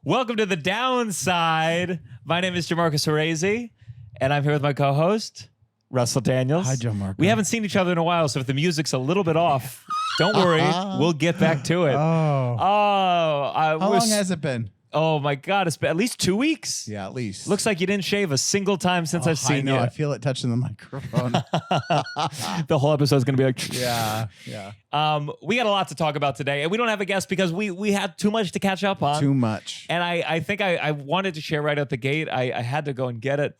Welcome to The Downside. My name is Gianmarco Soresi, and I'm here with my co-host, Russell Daniels. Hi, Gianmarco. We haven't seen each other in a while, so if the music's a little bit off, don't worry. We'll get back to it. How long has it been? Oh, my God. It's been at least 2 weeks. Yeah, at least. Looks like you didn't shave a single time since I've seen you. I feel it touching the microphone. The whole episode's going to be like... Yeah. We got a lot to talk about today, and we don't have a guest because we had too much to catch up on. Too much. And I think I wanted to share right out the gate. I had to go and get it.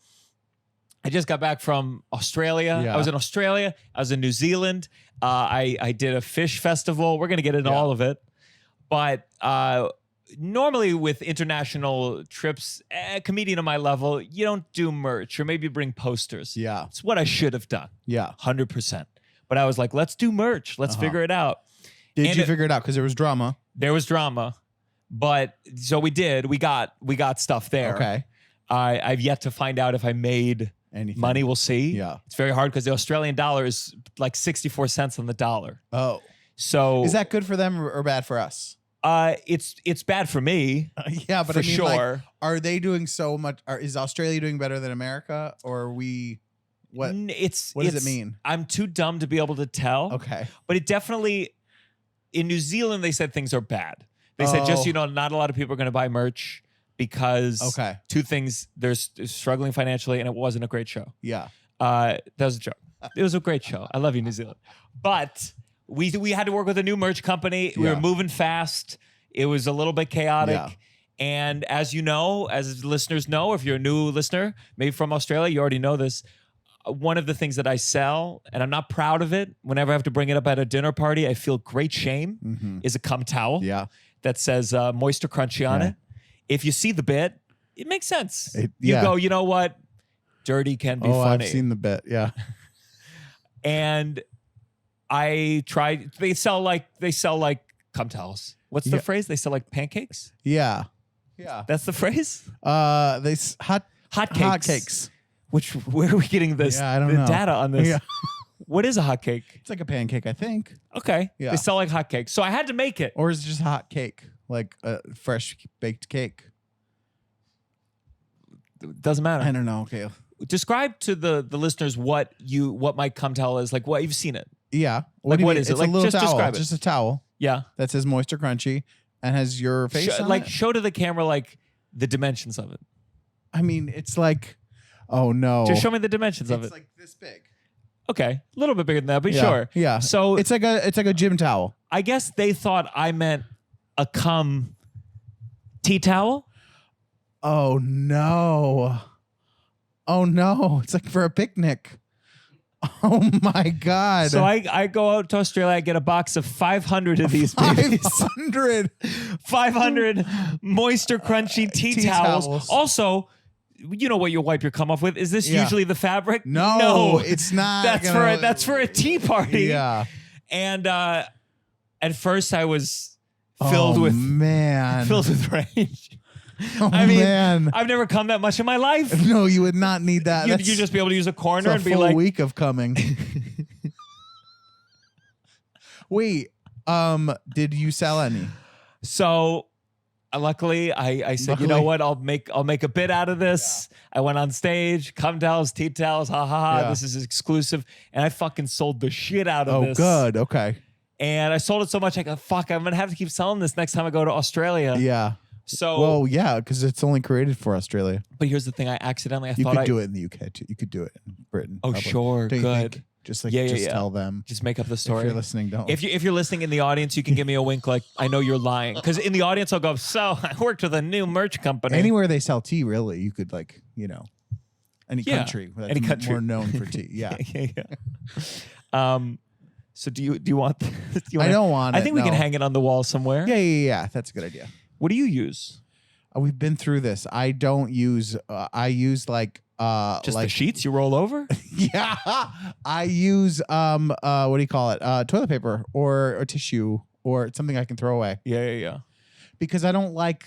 I just got back from Australia. Yeah. I was in Australia. I was in New Zealand. I did a fish festival. We're going to get into all of it. But normally with international trips, a comedian of my level, you don't do merch or maybe bring posters. Yeah. It's what I should have done. Yeah. 100%. But I was like, let's do merch. Let's figure it out. Did you figure it out? Because there was drama. There was drama. But so we did. We got stuff there. Okay. I've yet to find out if I made anything. Money. We'll see. Yeah. It's very hard because the Australian dollar is like 64 cents on the dollar. Oh. So is that good for them or bad for us? It's bad for me. Yeah, but for I mean, sure. like, are they doing so much? Is Australia doing better than America, or are we? What? What does it mean? I'm too dumb to be able to tell. Okay, but it definitely. In New Zealand, they said things are bad. They said just not a lot of people are going to buy merch because two things: they're struggling financially, and it wasn't a great show. Yeah, that was a joke. It was a great show. I love you, New Zealand, but. We had to work with a new merch company. We were moving fast. It was a little bit chaotic. Yeah. And as you know, as listeners know, if you're a new listener, maybe from Australia, you already know this. One of the things that I sell, and I'm not proud of it, whenever I have to bring it up at a dinner party, I feel great shame, is a cum towel that says Moisture Crunchy on it. If you see the bit, it makes sense. You go, you know what? Dirty can be funny. I've seen the bit, yeah. And... I tried. They sell like cum towels. What's the phrase? They sell like pancakes. Yeah. That's the phrase. Hot cakes. Where are we getting this? Yeah, I don't know. Data on this. Yeah. What is a hot cake? It's like a pancake, I think. Okay. Yeah. They sell like hot cakes, so I had to make it. Or is it just hot cake, like a fresh baked cake? Doesn't matter. I don't know. Okay. Describe to the listeners what my cum towel is. Like what you've seen it. Yeah. What is it? It's Like a little just towel. describe it. Just a towel. Yeah. That says Moisture Crunchy and has your face on it. Show to the camera like the dimensions of it. I mean, it's like, oh no. Just show me the dimensions of it. It's like this big. Okay, a little bit bigger than that, but sure. Yeah. So it's like a gym towel. I guess they thought I meant a cum tea towel. Oh no. Oh no. It's like for a picnic. Oh my God. So I go out to Australia, I get a box of 500 of these babies. 500 Moisture Crunchy tea towels. Also, you know what you wipe your cum off with? Is this usually the fabric? No, it's not. That's for a tea party. Yeah. And at first I was filled with rage. I mean, I've never come that much in my life. No, you would not need that. You'd just be able to use a corner and be like, a full week of coming. Wait, did you sell any? So, luckily, I said, you know what? I'll make a bit out of this. Yeah. I went on stage, cum towels, tea towels, ha ha ha. This is exclusive, and I fucking sold the shit out of this. Oh, good. Okay. And I sold it so much, I go, fuck, I'm gonna have to keep selling this next time I go to Australia. Yeah. So, well, yeah, because it's only created for Australia. But here's the thing: I accidentally, you could do it in the UK too. You could do it in Britain. Oh, probably. sure, good. Just like tell them. Just make up the story. If you're listening, don't. If you're listening in the audience, you can give me a wink, like I know you're lying. Because in the audience, I'll go. So I worked with a new merch company. Anywhere they sell tea, really, you could any country. Any country more known for tea. Yeah. So do you want? I don't want. I think we can hang it on the wall somewhere. Yeah. That's a good idea. What do you use? We've been through this. I don't use. I use just the sheets you roll over. Yeah, I use what do you call it? Toilet paper or tissue or something I can throw away. Yeah. Because I don't like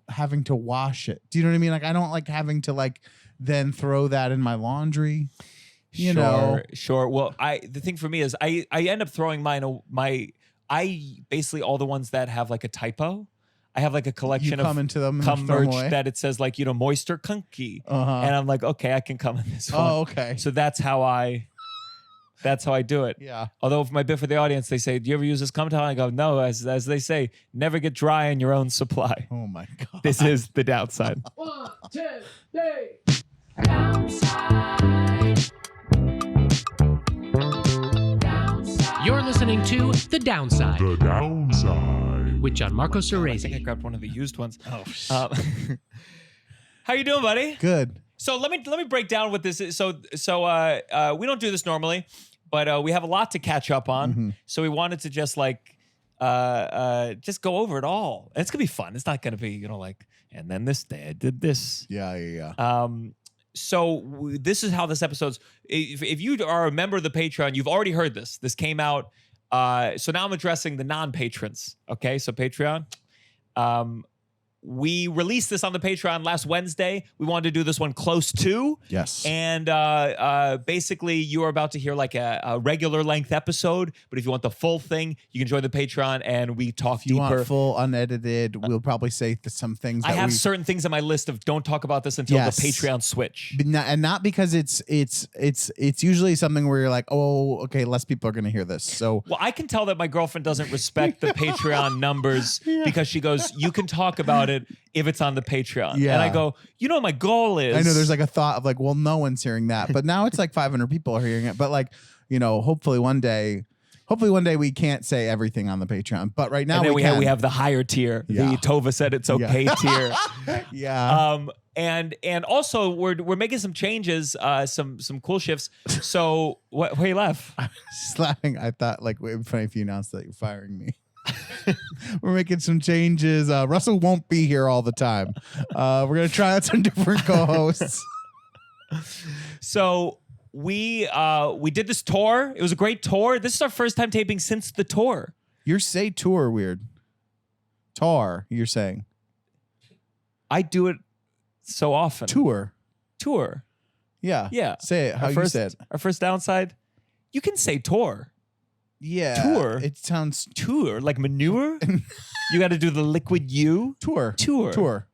having to wash it. Do you know what I mean? Like I don't like having to then throw that in my laundry. You know. Sure. Well, the thing for me is I end up throwing mine. I basically all the ones that have like a typo, I have like a collection of into them cum and throw 'em merch away? that it says like, moisture kunky. Uh-huh. And I'm like, okay, I can come in this one. Oh, okay. So that's how I do it. Yeah. Although for my bit for the audience, they say, do you ever use this cum towel? I go, no, as they say, never get dry in your own supply. Oh my God. This is the downside. 1, 2, 3. Downside. You're listening to The Downside. The Downside. With Gianmarco I think I Soresi. grabbed one of the used ones. Oh, How you doing, buddy? good. So let me break down what this is. So we don't do this normally, but we have a lot to catch up on. Mm-hmm. So we wanted to just just go over it all. And it's gonna be fun. It's not gonna be and then this day I did this. Yeah. So this is how this episode's. If you are a member of the Patreon, you've already heard this. This came out. So now I'm addressing the non-patrons. Okay, so Patreon. We released this on the Patreon last Wednesday. We wanted to do this one close to. Yes. And basically, you are about to hear like a regular length episode. But if you want the full thing, you can join the Patreon and we talk If you deeper. want full unedited, we'll probably say some things. I that have certain things on my list of don't talk about this until Yes. the Patreon switch. and not because it's usually something where you're like, oh, okay, less people are going to hear this. So Well, I can tell that my girlfriend doesn't respect the Patreon numbers because she goes, you can talk about it if it's on the Patreon. Yeah. And I go, my goal is. I know there's like a thought of like, well, no one's hearing that, but now it's like 500 people are hearing it. But like, hopefully one day we can't say everything on the Patreon. But right now and then we can. have the higher tier. Yeah. The Tova said it's okay tier. Yeah. And also we're making some changes, some cool shifts. So why you laugh? Just laughing. I thought like it would be funny if you announced that you're firing me. We're making some changes. Russell won't be here all the time. We're gonna try out some different co-hosts. So we did this tour. It was a great tour. This is our first time taping since the tour. You're say tour weird. Tar, you're saying. I do it so often. Tour. Yeah. Yeah. Say it how you said. Our first downside. You can say tour. Yeah. Tour. It sounds Tour, like manure. You got to do the liquid U. tour. Tour.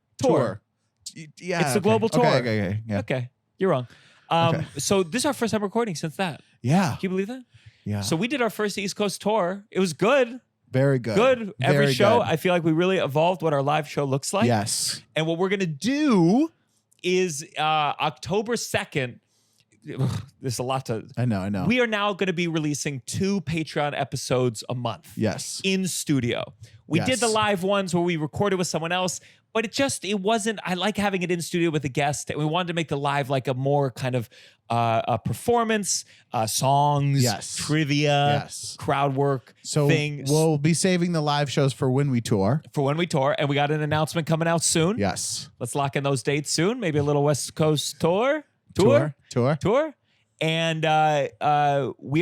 Yeah. It's a global tour. Okay. Yeah. Okay, you're wrong. Okay. So this is our first time recording since that. Yeah. Can you believe that? Yeah. So we did our first East Coast tour. It was good. Very good. Good. Every Very show, good. I feel like we really evolved what our live show looks like. Yes. And what we're going to do is October 2nd. There's a lot to. I know. We are now going to be releasing 2 Patreon episodes a month. Yes. In studio. We Yes. did the live ones where we recorded with someone else, but it wasn't, I like having it in studio with a guest, and we wanted to make the live like a more kind of a performance, songs, Yes. trivia, Yes. crowd work So thing we'll be saving the live shows for when we tour. for when we tour, and we got an announcement coming out soon. Yes. Let's lock in those dates soon. Maybe a little West Coast tour. And we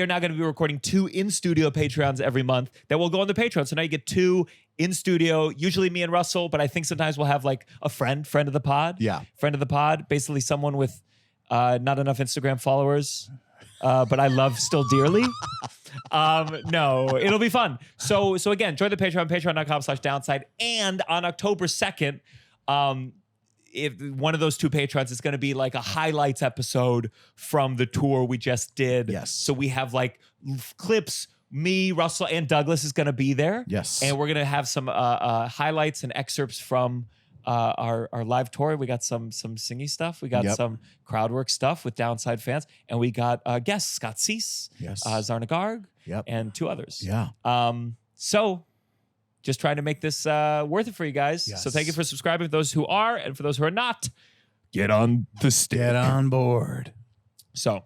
are now going to be recording 2 in-studio Patreons every month that will go on the Patreon. So now you get 2 in-studio, usually me and Russell, but I think sometimes we'll have like a friend of the pod. Yeah. Friend of the pod, basically someone with not enough Instagram followers, but I love still dearly. No, it'll be fun. So again, join the Patreon, patreon.com/downside. And on October 2nd, if one of those 2 patrons is going to be like a highlights episode from the tour we just did. Yes. So we have like clips. Me, Russell, and Douglas is going to be there. Yes. And we're going to have some highlights and excerpts from our live tour. We got some singy stuff. We got some crowd work stuff with Downside fans. And we got guests, Scott Cease, Yes. Zarna Garg, Yep. and 2 others. Yeah. So just trying to make this worth it for you guys. Yes. So thank you for subscribing for those who are, and for those who are not, get on the stick. Get on board. So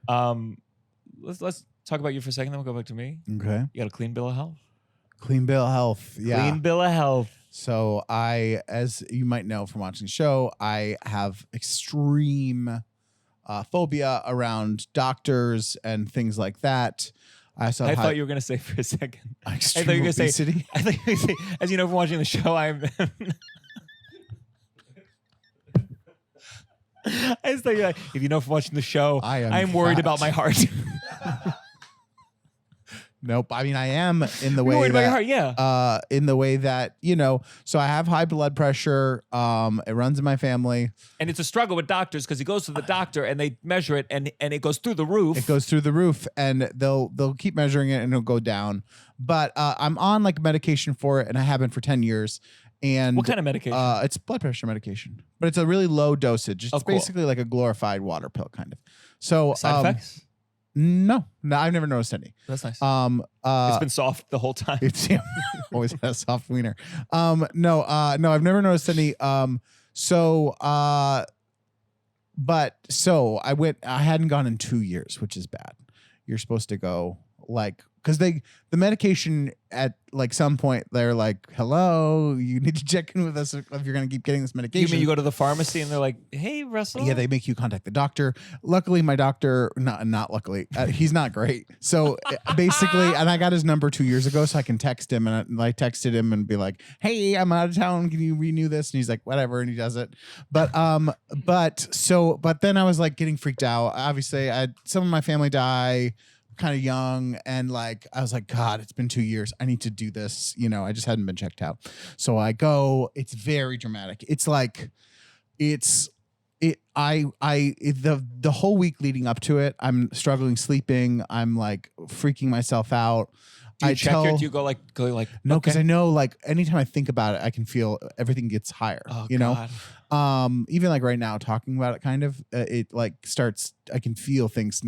let's talk about you for a second, then we'll go back to me. Okay. You got a clean bill of health? Clean bill of health. Yeah. Clean bill of health. So as you might know from watching the show, I have extreme phobia around doctors and things like that. I thought you were going to say for a second. extreme I thought you were going to obesity. say, I thought you were going to say, as you know from watching the show, I just thought you're like, if you know from watching the show, I am I'm worried fat. about my heart. Nope. I mean, I am in the way You're worried about your that, heart, yeah. in the way that, so I have high blood pressure. It runs in my family. And it's a struggle with doctors because he goes to the doctor and they measure it and it goes through the roof. It goes through the roof, and they'll keep measuring it and it'll go down. But I'm on like medication for it, and I have been for 10 years. And What kind of medication? It's blood pressure medication, but it's a really low dosage. It's Oh, cool. basically like a glorified water pill kind of. So Side effects? No, I've never noticed any. That's nice. It's It's been soft the whole time. It's always had a soft wiener. No, I've never noticed any. But I hadn't gone in 2 years, which is bad. You're supposed to go because the medication at like some point they're like, hello, you need to check in with us if you're going to keep getting this medication. You mean you go to the pharmacy and they're like, hey, Russell? Yeah, they make you contact the doctor. Luckily, my doctor, not luckily, he's not great. So basically, and I got his number 2 years ago, so I can text him. And I texted him and be like, hey, I'm out of town. Can you renew this? And he's like, whatever. And he does it. But then I was like getting freaked out. Obviously, some of my family die kind of young, and like I was like, God, it's been 2 years. I need to do this. I just hadn't been checked out. So I go. It's very dramatic. It's like the whole week leading up to it, I'm struggling sleeping. I'm like freaking myself out. Do you check do you go like no, because okay. I know like anytime I think about it, I can feel everything gets higher. Oh, God. Even like right now talking about it, kind of it like starts. I can feel things.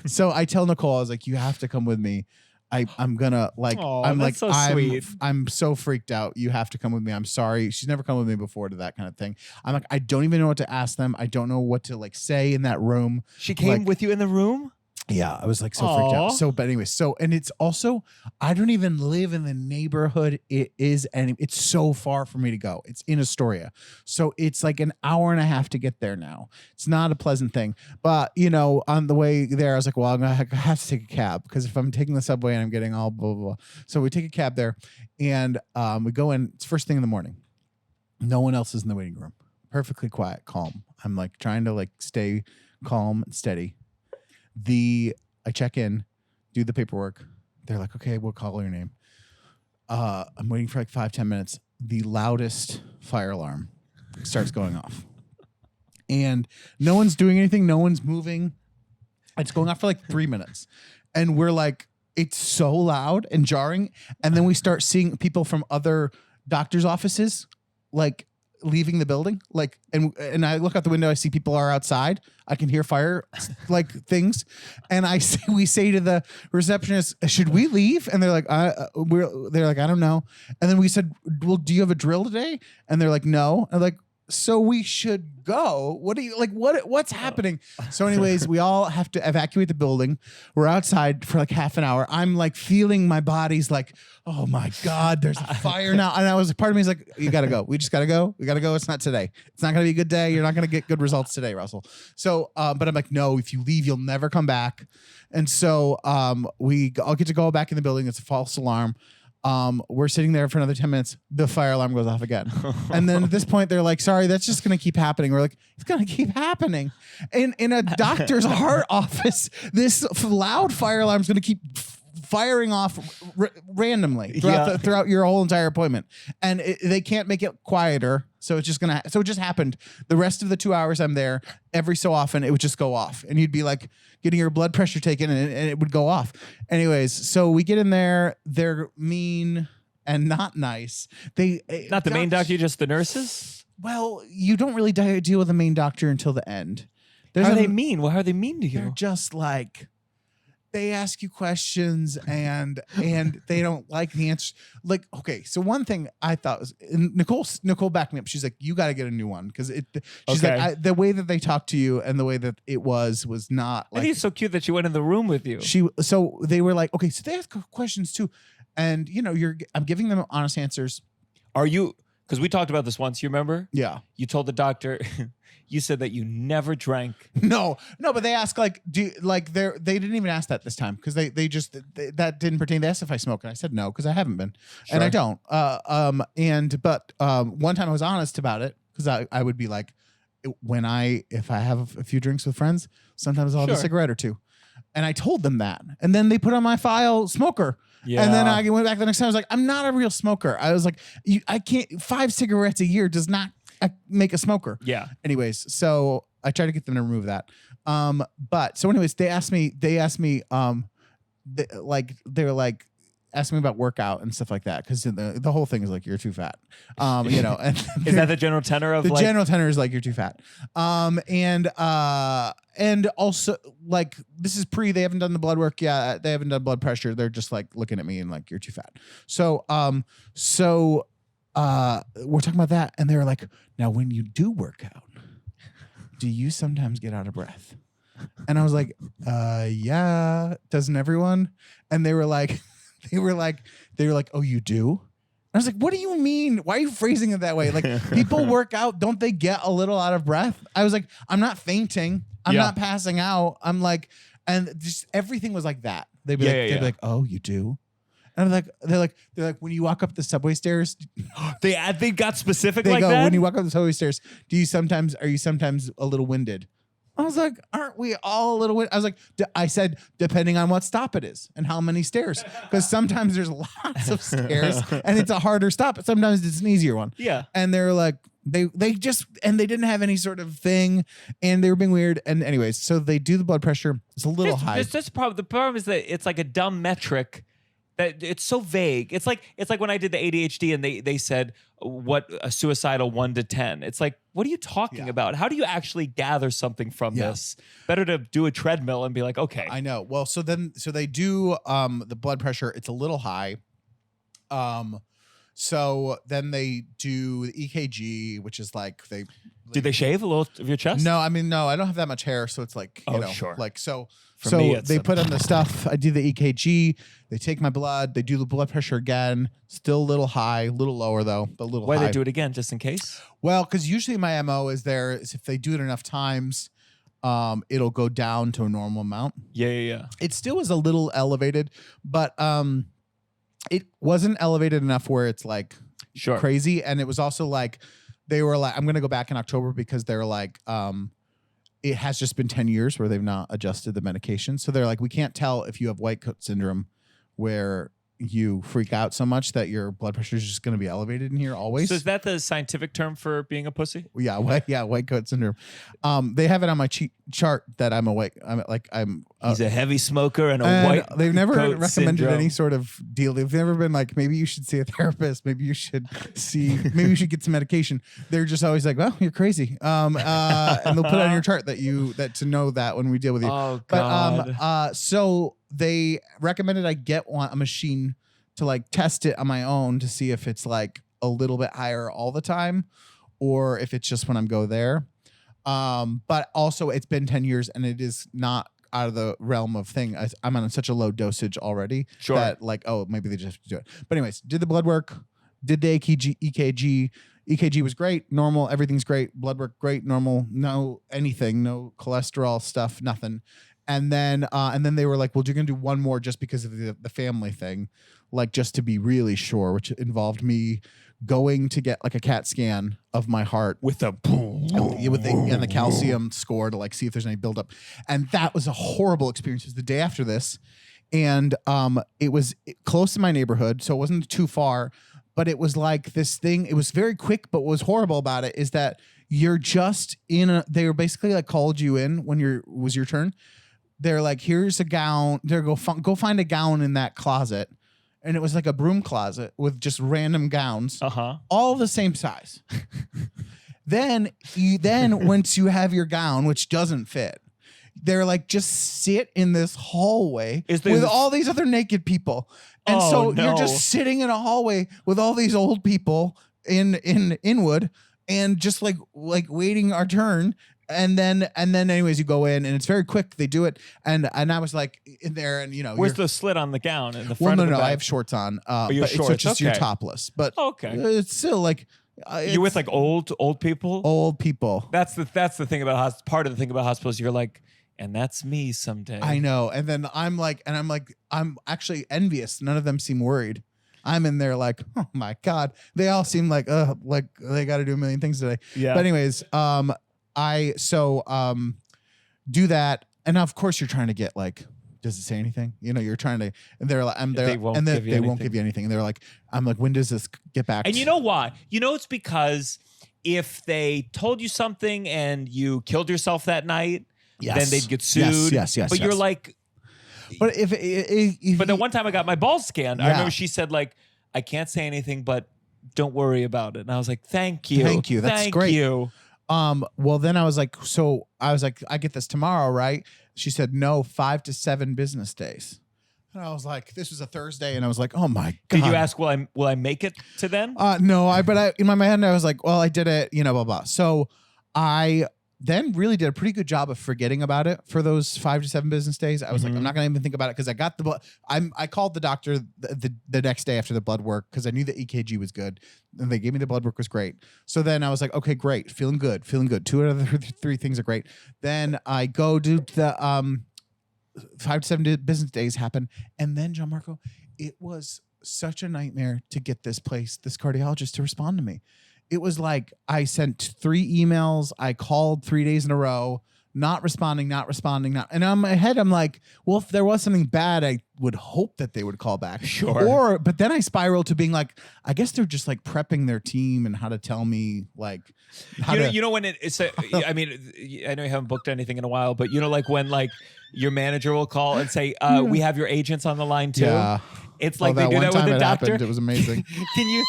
So I tell Nicole, I was like, you have to come with me. I'm gonna like. Aw, I'm like that's so sweet. I'm so freaked out. You have to come with me. I'm sorry. She's never come with me before to that kind of thing. I'm like, I don't even know what to ask them. I don't know what to like say in that room. She came with you in the room? Yeah, I was like so freaked out. So, but anyway, and it's also, I don't even live in the neighborhood it is, and it's so far for me to go. It's in Astoria. So it's like an hour and a half to get there now. It's not a pleasant thing. But, on the way there, I was like, well, I'm going to have to take a cab because if I'm taking the subway and I'm getting all blah, blah, blah. So we take a cab there and we go in. It's first thing in the morning. No one else is in the waiting room. Perfectly quiet, calm. I'm like trying to like stay calm and steady. I check in, do the paperwork. They're like, okay, we'll call your name. I'm waiting for like 5-10 minutes. The loudest fire alarm starts going off. And no one's doing anything. No one's moving. It's going off for like 3 minutes. And we're like, it's so loud and jarring. And then we start seeing people from other doctors' offices, like leaving the building, like, and I look out the window, I see people are outside. I can hear fire like things, and we say to the receptionist, should we leave? And they're like, I don't know. And then we said, well, do you have a drill today? And they're like, no. And like, so we should go. What do you like? What's happening? So anyways, we all have to evacuate the building. We're outside for like half an hour. I'm like feeling my body's like, oh my God, there's a fire now. And part of me is like, you gotta go. We just gotta go. We gotta go. It's not today. It's not gonna be a good day. You're not gonna get good results today, Russell. So, but I'm like, no, if you leave, you'll never come back. And so I'll get to go back in the building. It's a false alarm. We're sitting there for another 10 minutes. The fire alarm goes off again. And then at this point, they're like, sorry, that's just going to keep happening. We're like, it's going to keep happening. In a doctor's heart office, this loud fire alarm is going to keep firing off randomly throughout your whole entire appointment. And they can't make it quieter. So it's just so it just happened. The rest of the 2 hours I'm there, every so often it would just go off, and you'd be like getting your blood pressure taken, and it would go off. Anyways, so we get in there. They're mean and not nice. Not the main doctor, just the nurses. Well, you don't really deal with the main doctor until the end. How are they mean? Well, how are they mean to you? They're just like, they ask you questions and they don't like the answers. Like, okay, so one thing I thought was, Nicole backed me up. She's like, you got to get a new one because she's like, the way that they talked to you and the way that it was not like. I think it's so cute that she went in the room with you. So they were like, okay, so they ask questions too, and I'm giving them honest answers. Are you? Because we talked about this once. You remember? Yeah. You told the doctor. You said that you never drank. No, but they asked they didn't even ask that this time because they that didn't pertain. They asked if I smoke, and I said no because I haven't been, and I don't. But one time I was honest about it because I would be like, if I have a few drinks with friends, sometimes I'll have a cigarette or two, And I told them that. And then they put on my file smoker. Yeah. And then I went back the next time. I was like, I'm not a real smoker. I was like, I can't, 5 cigarettes a year does not make a smoker. Yeah. Anyways, so I tried to get them to remove that. But so anyways, they asked me, they're like, ask me about workout and stuff like that, because the whole thing is like, you're too fat. And Is that the general tenor of the like? general tenor is like, you're too fat. And also like, this is they haven't done the blood work yet. They haven't done blood pressure. They're just like looking at me and like, you're too fat. So we're talking about that. And they were like, now when you do work out, do you sometimes get out of breath? And I was like, yeah, doesn't everyone? And they were like, oh, you do? I was like, what do you mean? Why are you phrasing it that way? Like, people work out, don't they get a little out of breath? I was like, I'm not fainting. I'm not passing out. I'm like, and just everything was like that. They'd be like, oh, you do? And I'm like, they're like, when you walk up the subway stairs, they got specific they like go, that? when you walk up the subway stairs, are you sometimes a little winded? I was like, aren't we all a little bit? I was like, I said, depending on what stop it is and how many stairs. Because sometimes there's lots of stairs and it's a harder stop. Sometimes it's an easier one. Yeah. And they're like, they didn't have any sort of thing, and they were being weird. And anyways, so they do the blood pressure. It's a little high. The problem is that it's like a dumb metric. That it's so vague. It's like when I did the ADHD and they said what a suicidal 1 to 10. It's like, what are you talking about? How do you actually gather something from this? Better to do a treadmill and be like, okay. I know. Well, so they do the blood pressure. It's a little high. So then they do the EKG, which is like Do they shave a little of your chest? No, I mean, no, I don't have that much hair, so it's like, sure. like so. For so me, it's they put on the stuff. I do the EKG. They take my blood. They do the blood pressure again. Still a little high, a little lower though, but a little high. Why they do it again, just in case? Well, because usually my MO is if they do it enough times, it'll go down to a normal amount. Yeah. It still is a little elevated, but it wasn't elevated enough where it's like crazy. And it was also like, they were like, I'm going to go back in October because they're like, it has just been 10 years where they've not adjusted the medication. So they're like, we can't tell if you have white coat syndrome where you freak out so much that your blood pressure is just going to be elevated in here always. So is that the scientific term for being a pussy? Yeah, white coat syndrome. They have it on my chart that I'm awake. He's a heavy smoker and a white. They've never coat recommended syndrome. any sort of deal. They've never been like, maybe you should see a therapist. Maybe you should get some medication. They're just always like, well, you're crazy. And they'll put on your chart that to know that when we deal with you. Oh God. But so they recommended I get a machine to like test it on my own to see if it's like a little bit higher all the time or if it's just when I'm go there. But also it's been 10 years and it is not out of the realm of thing. I'm on such a low dosage already that like, oh, maybe they just have to do it. But anyways, did the blood work, did the EKG. EKG was great, normal, everything's great. Blood work, great, normal, no anything, no cholesterol stuff, nothing. And then they were like, well, you're going to do one more just because of the family thing, like just to be really sure, which involved me going to get like a CAT scan of my heart with the and the calcium score to like see if there's any buildup. And that was a horrible experience. It was the day after this. And it was close to my neighborhood, so it wasn't too far. But it was like this thing. It was very quick, but what was horrible about it is that you're just they were basically like called you in when it was your turn. They're like, here's a gown. Go find a gown in that closet. And it was like a broom closet with just random gowns, all the same size. Then once you have your gown, which doesn't fit, they're like, just sit in this hallway with all these other naked people. And you're just sitting in a hallway with all these old people in Inwood and just like waiting our turn. And then anyways, you go in and it's very quick. They do it. And I was like in there and, where's the slit on the gown in the front? Well, no, I have shorts on. But shorts. So it's just you're topless. But it's still like, you're with like old people? Old people. That's the thing about part of the thing about hospitals. You're like, and that's me someday. I know. And then I'm actually envious. None of them seem worried. I'm in there like, oh my God. They all seem like they got to do a million things today. Yeah. But anyways, I do that. And of course you're trying to get like does it say anything? You know, you're trying to, and they're like, They won't and give you they won't anything. give you anything. And they're like, I'm like, when does this get back? And you know why? You know, it's because if they told you something and you killed yourself that night, then they'd get sued. Yes. But you're like, but if but the one time I got my balls scanned, I Yeah. remember she said like, I can't say anything, but don't worry about it. And I was like, thank you. Thank you. That's Thank great. you. well, then I was like, I get this tomorrow, right? She said, no, 5 to 7 business days. And I was like, this was a Thursday. And I was like, oh my God. Did you ask, will I make it to then? No, but in my mind, I was like, well, I did it, you know, blah, blah. So I then really did a pretty good job of forgetting about it for those 5 to 7 business days. I was like, I'm not going to even think about it because I got the blood. I called the doctor the next day after the blood work because I knew the EKG was good. And they gave me the blood work was great. So then I was like, okay, great. Feeling good. 2 out of the 3 things are great. Then I go do the 5 to 7 business days happen. And then, Gianmarco, it was such a nightmare to get this cardiologist to respond to me. It was like I sent 3 emails. I called 3 days in a row, not responding. And in my head, I'm like, well, if there was something bad, I would hope that they would call back. Sure. But then I spiraled to being like, I guess they're just like prepping their team and how to tell me like how You know when it's I mean, I know you haven't booked anything in a while, but you know, like when like your manager will call and say, we have your agents on the line too. Yeah. It's like that they do one that with time the it doctor. happened, it was amazing. Can you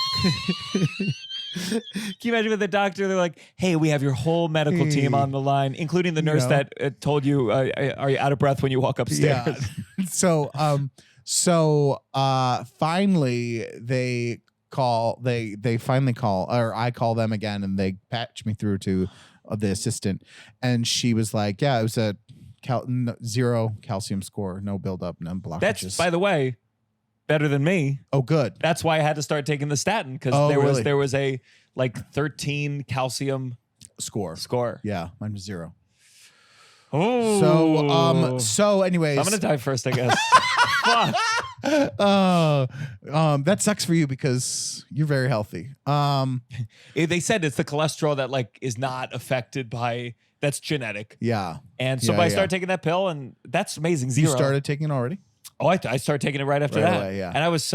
imagine with the doctor? They're like, "Hey, we have your whole medical team on the line, including the nurse that told you, are you out of breath when you walk upstairs?" Yeah. So finally they call. They finally call, or I call them again, and they patch me through to the assistant, and she was like, "Yeah, it was a 0 calcium score, no buildup, no blockages." That's, by the way, better than me. Oh, good. That's why I had to start taking the statin because really? there was a like 13 calcium Score. Yeah, mine was 0. Oh, So anyways, I'm gonna die first, I guess. Fuck. That sucks for you because you're very healthy. They said it's the cholesterol that like is not affected by. That's genetic. Yeah. And so I started taking that pill, and that's amazing. 0. You started taking it already? Oh, I started taking it right after Right that. away, yeah. And I was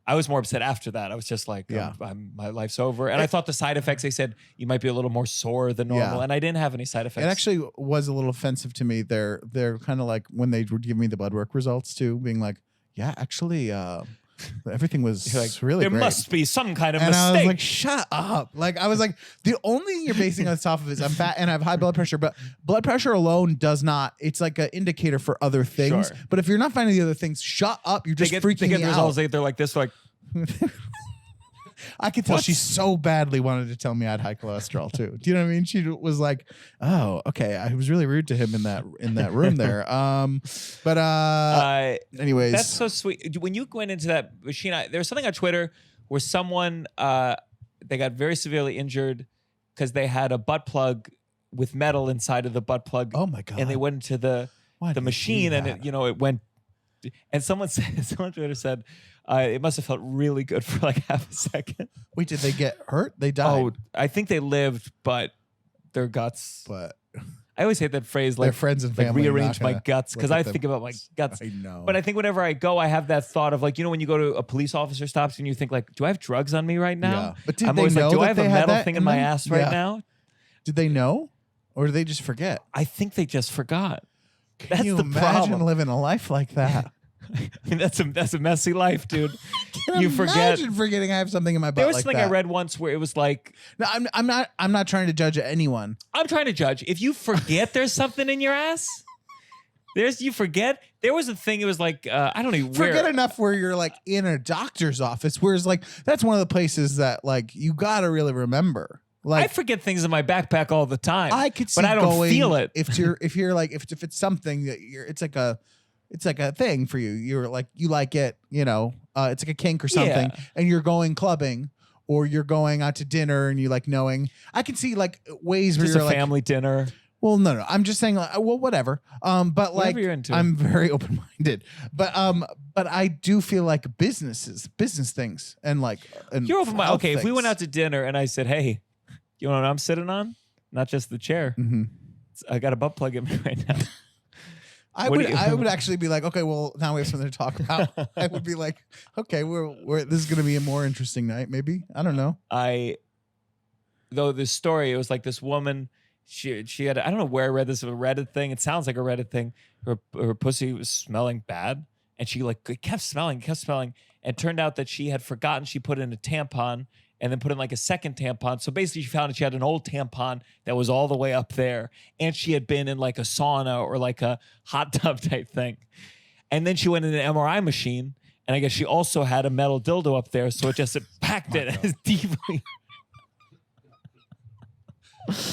I was more upset after that. I was just like, my life's over. And I thought the side effects, they said you might be a little more sore than normal. Yeah. And I didn't have any side effects. It actually was a little offensive to me. They're kind of like when they would give me the blood work results too, being like, yeah, actually, everything was like, really there great. must be some kind of And mistake. I was like, shut up. Like, I was like, the only thing you're basing this off of is I'm fat and I have high blood pressure, but blood pressure alone does not, it's like an indicator for other things. Sure. But if you're not finding the other things, shut up. You're just freaking they get me the out. results. They're like this, like, I could tell she so badly wanted to tell me I had high cholesterol too. Do you know what I mean? She was like, "Oh, okay." I was really rude to him in that room there. Anyways, that's so sweet. When you went into that machine, there was something on Twitter where someone they got very severely injured because they had a butt plug with metal inside of the butt plug. Oh my God. And they went into the machine, and it went. And someone on Twitter said it must have felt really good for like half a second. Wait, did they get hurt? They died. Oh, I think they lived, but their guts. But I always hate that phrase, like their friends and like family. rearrange my guts, because I think about my guts. I know. But I think whenever I go, I have that thought of like, when you go to a police officer stops and you think like, do I have drugs on me right now? Yeah. But did I'm they always know like, do I that have a they had metal that thing in in my them? ass right Yeah. now? Did they know, or did they just forget? I think they just forgot. Can That's you the imagine problem. living a life like that? I mean, that's a messy life, dude. Can You forget. Imagine forgetting I have something in my butt. There was like something that. I read once where it was like, No, I'm not trying to judge anyone. I'm trying to judge. If you forget there's something in your ass, you forget. There was a thing. It was like I don't even Forget enough where you're like in a doctor's office, whereas like that's one of the places that like you gotta really remember. Like I forget things in my backpack all the time. I could see, but I don't going, feel it. if you're like if it's something that it's like a thing for you. You're like you like it, it's like a kink or something, Yeah. and you're going clubbing or you're going out to dinner and you like knowing. I can see like ways where Just you're a like family dinner. Well, no. I'm just saying, like, well, whatever. But like, you're into. I'm very open-minded. But I do feel like business things, and like, and You're open. health Okay, if we things. went out to dinner and I said, "Hey, you know what I'm sitting on? Not just the chair. Mhm. I got a butt plug in me right now." I would actually be like, okay, well, now we have something to talk about. I would be like, okay, this is going to be a more interesting night, maybe. I don't know. Though this story, it was like this woman, she had, I don't know where I read this, a Reddit thing. It sounds like a Reddit thing. Her pussy was smelling bad, and she like kept smelling. And it turned out that she had forgotten she put in a tampon and then put in like a second tampon. So basically she found that she had an old tampon that was all the way up there. And she had been in like a sauna or like a hot tub type thing. And then she went in an MRI machine. And I guess she also had a metal dildo up there. So it just packed it as deeply.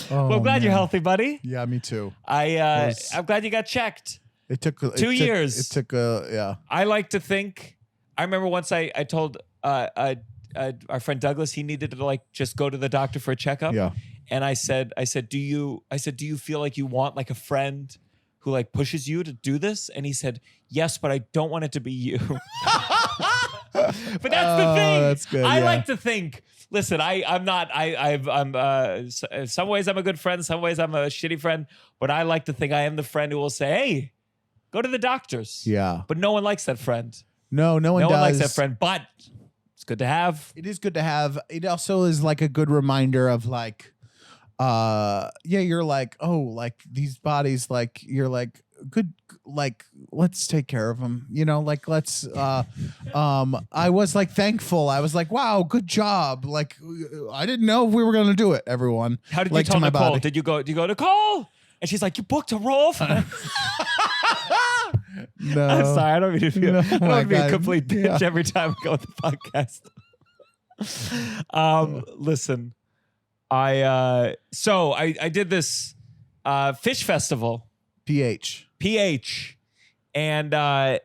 Well, I'm glad you're healthy, buddy. Yeah, me too. I'm glad you got checked. It took 2 years. It took yeah. I like to think, I remember once I told our friend Douglas he needed to like just go to the doctor for a checkup. Yeah. And I said, do you feel like you want like a friend who like pushes you to do this? And he said, yes, but I don't want it to be you. But that's the thing. That's good. I yeah. like to think, listen, I'm in some ways I'm a good friend. Some ways I'm a shitty friend, but I like to think I am the friend who will say, hey, go to the doctors. Yeah. But no one likes that friend. No one does. No one likes that friend, but it's good to have. It is good to have. It also is like a good reminder of like, you're like, oh, like these bodies, like you're like good, like let's take care of them, like let's. I was like thankful. I was like, wow, good job. Like I didn't know if we were gonna do it. Everyone. How did like, you tell Nicole? body. Did you go Nicole? And she's like, you booked a role for No, I'm sorry. I don't mean to be, I don't want to be a God. complete bitch every time we go on the podcast. Listen, I did this fish festival, PH, and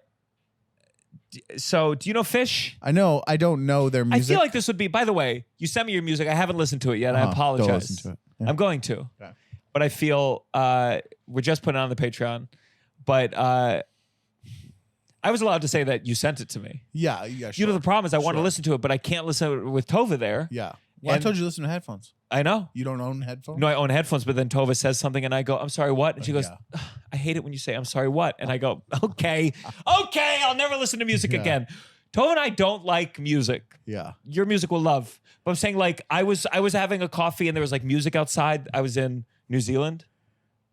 so do you know Fish? I know. I don't know their music. I feel like this would be. By the way, you sent me your music. I haven't listened to it yet. I apologize. Don't listen to it. Yeah. I'm going to, Okay. but I feel we're just putting it on the Patreon, but. I was allowed to say that you sent it to me. Yeah, sure. The problem is I want to Sure. listen to it, but I can't listen to it with Tova there. Yeah. Well, I And- told you to listen to headphones. I know. You don't own headphones? No, I own headphones, but then Tova says something and I go, I'm sorry, what? And she goes, Yeah. "Ugh, I hate it when you say, I'm sorry, what? And I go, okay, I'll never listen to music Yeah. again. Tova and I don't like music. Yeah. Your music will love. But I'm saying like, I was having a coffee and there was like music outside. I was in New Zealand.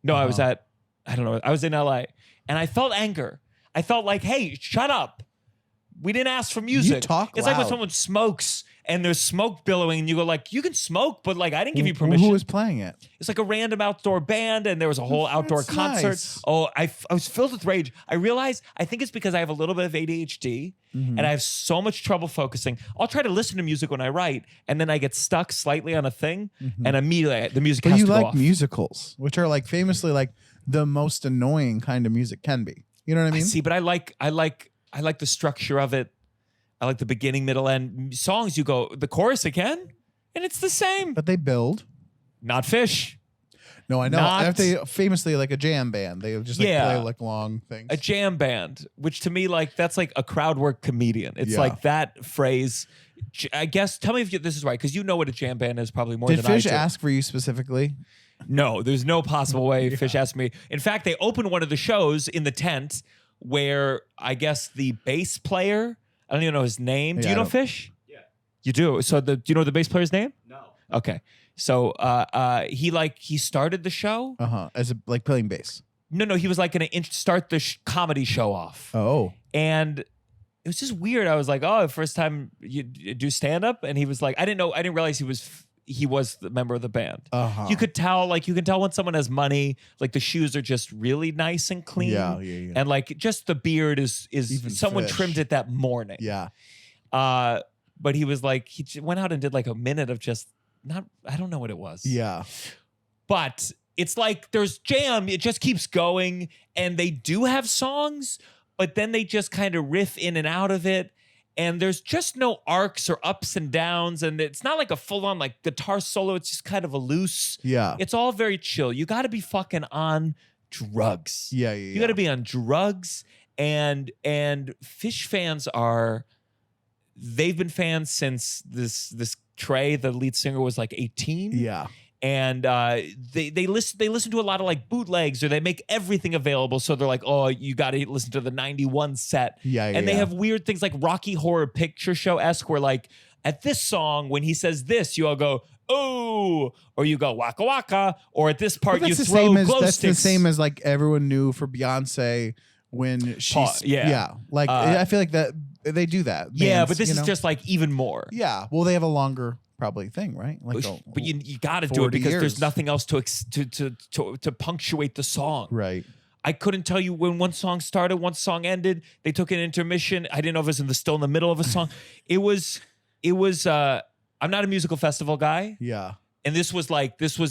No, I was I was in LA and I felt anger. I felt like, hey, shut up. We didn't ask for music. You talk It's like when loud. someone smokes and there's smoke billowing and you go like, you can smoke, but like I didn't give you permission. Who was playing it? It's like a random outdoor band and there was a whole outdoor That's concert. nice. Oh, I was filled with rage. I realized, I think it's because I have a little bit of ADHD Mm-hmm. and I have so much trouble focusing. I'll try to listen to music when I write and then I get stuck slightly on a thing and immediately the music But has you to go like off. musicals, which are like famously like the most annoying kind of music can be. You know what I I mean? see, but I like the structure of it. I like the beginning, middle, end. Songs you go, the chorus again, and it's the same. But they build. Not Fish. No, I know. Not- They famously like a jam band. They just like Yeah. play like long things. A jam band, which to me, like, that's like a crowd work comedian. It's Yeah. like that phrase. I guess, tell me if this is right, because you know what a jam band is probably more Did than Fish I do. ask for you specifically? No, there's no possible way Fish asked me. In fact, they opened one of the shows in the tent where I guess the bass player, I don't even know his name. Do Yeah, you I know don't- Fish? Yeah. You do? So do you know the bass player's name? No. Okay. So he started the show. As a, like playing bass. No, he was like going to start the comedy show off. Oh. And it was just weird. I was like, oh, first time you do stand up? And he was like, I didn't realize he was the member of the band. You can tell when someone has money, like the shoes are just really nice and clean. Yeah. And like just the beard is Even someone Fish. trimmed it that morning. Yeah. But he was like, went out and did like a minute of just I don't know what it was. Yeah. But it's like there's jam, it just keeps going, and they do have songs, but then they just kind of riff in and out of it. And there's just no arcs or ups and downs, and it's not like a full-on like guitar solo. It's just kind of a loose. Yeah. It's all very chill. You got to be fucking on drugs. Yeah. You got to be on drugs, and Fish fans they've been fans since this Trey, the lead singer, was like 18. Yeah. And they listen to a lot of like bootlegs, or they make everything available. So they're like, oh, you got to listen to the 91 set. And they have weird things like Rocky Horror Picture Show-esque, where like at this song, when he says this, you all go, oh, or you go waka waka, or at this part you throw glow sticks. That's the same as like everyone knew for Beyonce when she's like I feel like that they do that. Yeah, but this is just like even more. Yeah, well, they have a longer probably thing, right? Like, but you got to do it because there's nothing else to punctuate the song. Right. I couldn't tell you when one song started, one song ended. They took an intermission. I didn't know if it was still in the middle of a song. It was. I'm not a musical festival guy. Yeah. And this was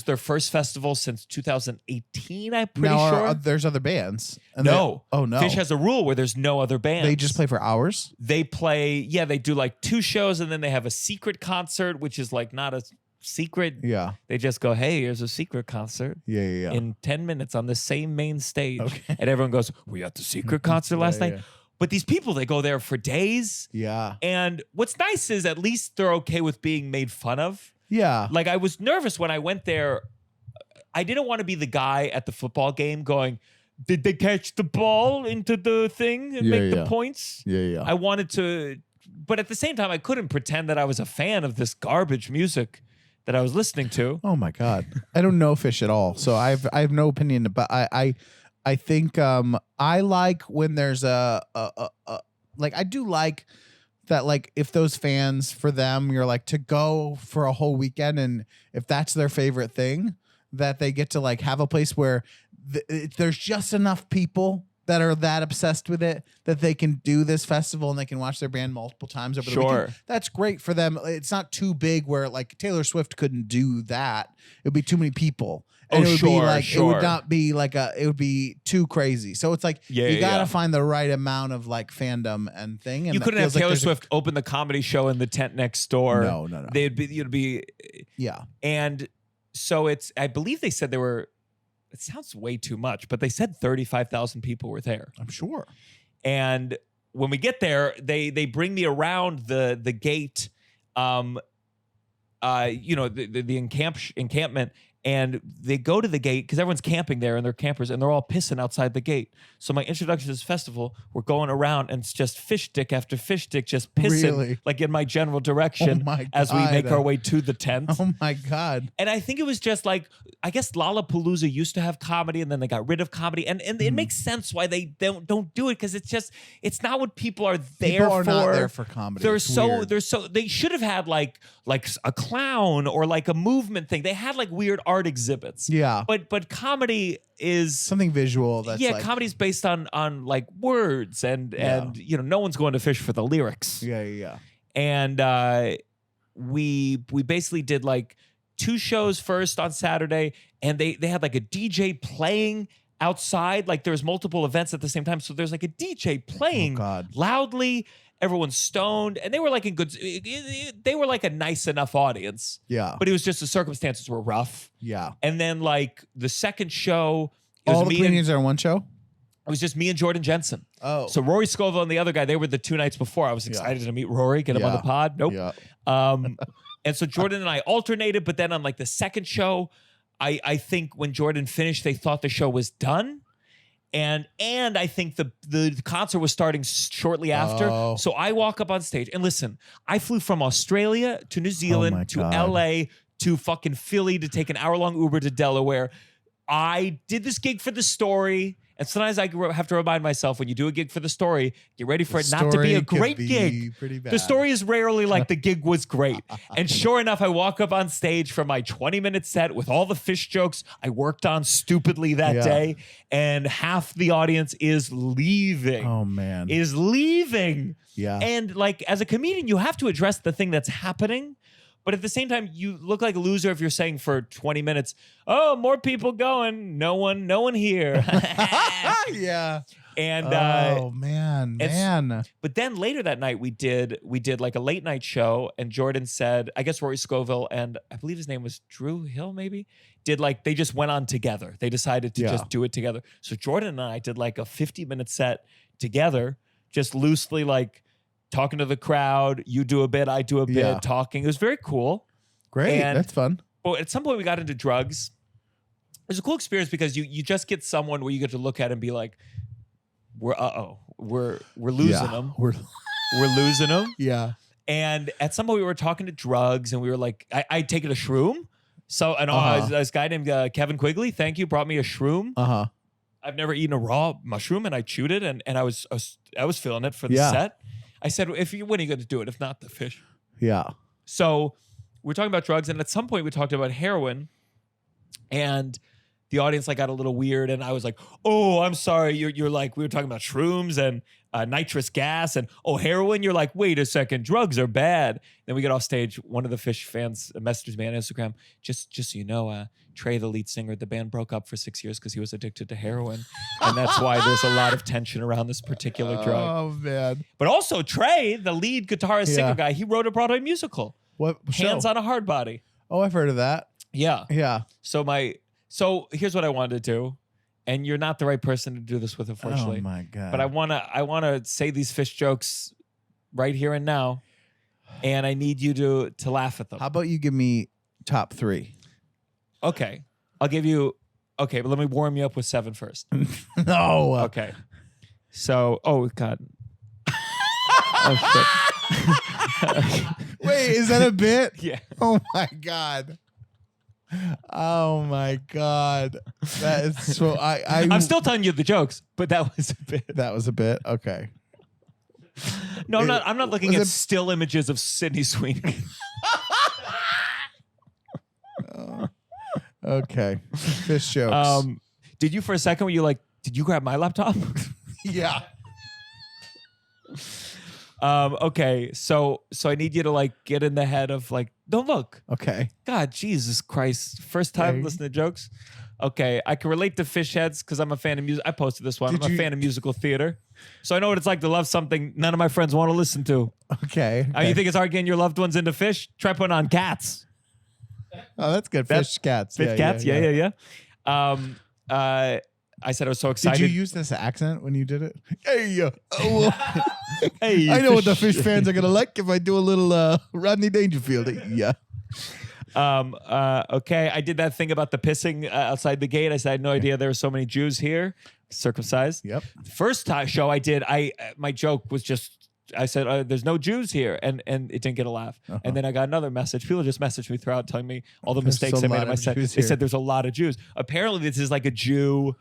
their first festival since 2018, I'm pretty sure. There's other bands. No. Oh, no. Fish has a rule where there's no other bands. They just play for hours? They do like 2 shows, and then they have a secret concert, which is like not a secret. Yeah. They just go, hey, here's a secret concert. Yeah. In 10 minutes on the same main stage. Okay. And everyone goes, we at the secret concert last night. Yeah. But these people, they go there for days. Yeah. And what's nice is at least they're okay with being made fun of. Yeah. Like I was nervous when I went there. I didn't want to be the guy at the football game going, did they catch the ball into the thing and make the points? Yeah. I wanted to, but at the same time, I couldn't pretend that I was a fan of this garbage music that I was listening to. Oh my God. I don't know Fish at all. So I have no opinion, but I think I like when there's a like I do like that, like if those fans, for them, you're like to go for a whole weekend, and if that's their favorite thing, that they get to like have a place where there's just enough people that are that obsessed with it that they can do this festival and they can watch their band multiple times over the weekend. That's great for them. It's not too big where like Taylor Swift couldn't do that. It would be too many people. And it would be like, it would not be like it would be too crazy. So it's like, you got to find the right amount of like fandom and thing. And you couldn't have Taylor Swift open the comedy show in the tent next door. No. You'd be. Yeah. And so I believe they said there were, it sounds way too much, but they said 35,000 people were there. I'm sure. And when we get there, they bring me around the gate, the encampment, and they go to the gate because everyone's camping there and they're campers and they're all pissing outside the gate. So my introduction to this festival, we're going around and it's just fish dick after fish dick just pissing like in my general direction as we make our way to the tent. Oh my God. And I think it was just like, I guess Lollapalooza used to have comedy and then they got rid of comedy. And it makes sense why they don't do it, because it's not what people are there for. People are not there for comedy. They should have had like a clown or like a movement thing. They had like weird art exhibits. Yeah. But comedy is something visual. That's comedy's based on like words and no one's going to Fish for the lyrics. Yeah. And we basically did like 2 shows first on Saturday, and they had like a DJ playing outside. Like there's multiple events at the same time. So there's like a DJ playing loudly. Everyone's stoned, and they were like they were like a nice enough audience. Yeah. But it was just the circumstances were rough. Yeah. And then like the second show, all the comedians are on one show? It was just me and Jordan Jensen. Oh. So Rory Scovel and the other guy, they were the 2 nights before. I was excited to meet Rory, get him on the pod. Nope. Yeah. And so Jordan and I alternated, but then on like the second show, I think when Jordan finished, they thought the show was done. And I think the concert was starting shortly after. Oh. So I walk up on stage and listen, I flew from Australia to New Zealand to LA to fucking Philly to take an hour-long Uber to Delaware. I did this gig for the story. And sometimes I have to remind myself, when you do a gig for the story, get ready for it not to be a great gig. The story is rarely like the gig was great. And sure enough, I walk up on stage for my 20-minute set with all the fish jokes I worked on stupidly that day. And half the audience is leaving. Oh, man. Is leaving. Yeah. And like, as a comedian, you have to address the thing that's happening. But at the same time, you look like a loser if you're saying for 20 minutes, oh, more people going, no one here. Yeah. And oh man. But then later that night we did like a late night show, and Jordan said, I guess Rory Scovel and I believe his name was Drew Hill maybe, they just went on together. They decided to just do it together. So Jordan and I did like a 50-minute set together, just loosely like talking to the crowd. You do a bit, I do a bit, talking. It was very cool. Great. That's fun. But at some point we got into drugs. It was a cool experience because you just get someone where you get to look at and be like, we're losing them. We're losing them. Yeah. And at some point we were talking to drugs and we were like, I'd taken a shroom. So this guy named Kevin Quigley, thank you, brought me a shroom. I've never eaten a raw mushroom and I chewed it and I was feeling it for the set. I said, when are you going to do it? If not the fish. Yeah. So we're talking about drugs and at some point we talked about heroin and the audience like got a little weird and I was like, oh, I'm sorry. You're like, we were talking about shrooms and nitrous gas and heroin. You're like, wait a second, drugs are bad. Then we get off stage. One of the Fish fans messaged me on Instagram. Just so you know, Trey, the lead singer, the band broke up for 6 years because he was addicted to heroin. And that's why there's a lot of tension around this particular drug. Oh, man. But also Trey, the lead guitarist singer guy, he wrote a Broadway musical. What show? Hands on a Hard Body. Oh, I've heard of that. Yeah. Yeah. So here's what I wanted to do. And you're not the right person to do this with, unfortunately. Oh my God. But I wanna say these fish jokes right here and now. And I need you to laugh at them. How about you give me top 3? Okay. I'll give you but let me warm you up with 7 first. No. Okay. So God. Oh shit. Wait, is that a bit? Yeah. Oh my God. Oh my God. That is so I'm still telling you the jokes, but that was a bit. That was a bit. Okay. No, I'm not looking at still images of Sydney Sweeney. Okay. Fish jokes. Did you for a second were you like, did you grab my laptop? Yeah. Okay, so I need you to like get in the head of like, don't look. Okay. God, Jesus Christ. First time listening to jokes. Okay, I can relate to fish heads because I'm a fan of music. I posted this one. I'm a fan of musical theater. So I know what it's like to love something none of my friends want to listen to. Okay. You think it's hard getting your loved ones into fish? Try putting on Cats. Oh, that's good. Fish cats. Fish Cats, yeah. I said I was so excited. Did you use this accent when you did it? Hey, Hey, I know what the fish fans are gonna like if I do a little Rodney Dangerfield. Yeah. Okay, I did that thing about the pissing outside the gate. I said I had no idea there were so many Jews here, circumcised. Yep. First show I did, my joke was just I said there's no Jews here, and it didn't get a laugh. And then I got another message. People just messaged me throughout telling me all the mistakes I made in my set. They said there's a lot of Jews. Apparently, this is like a Jew.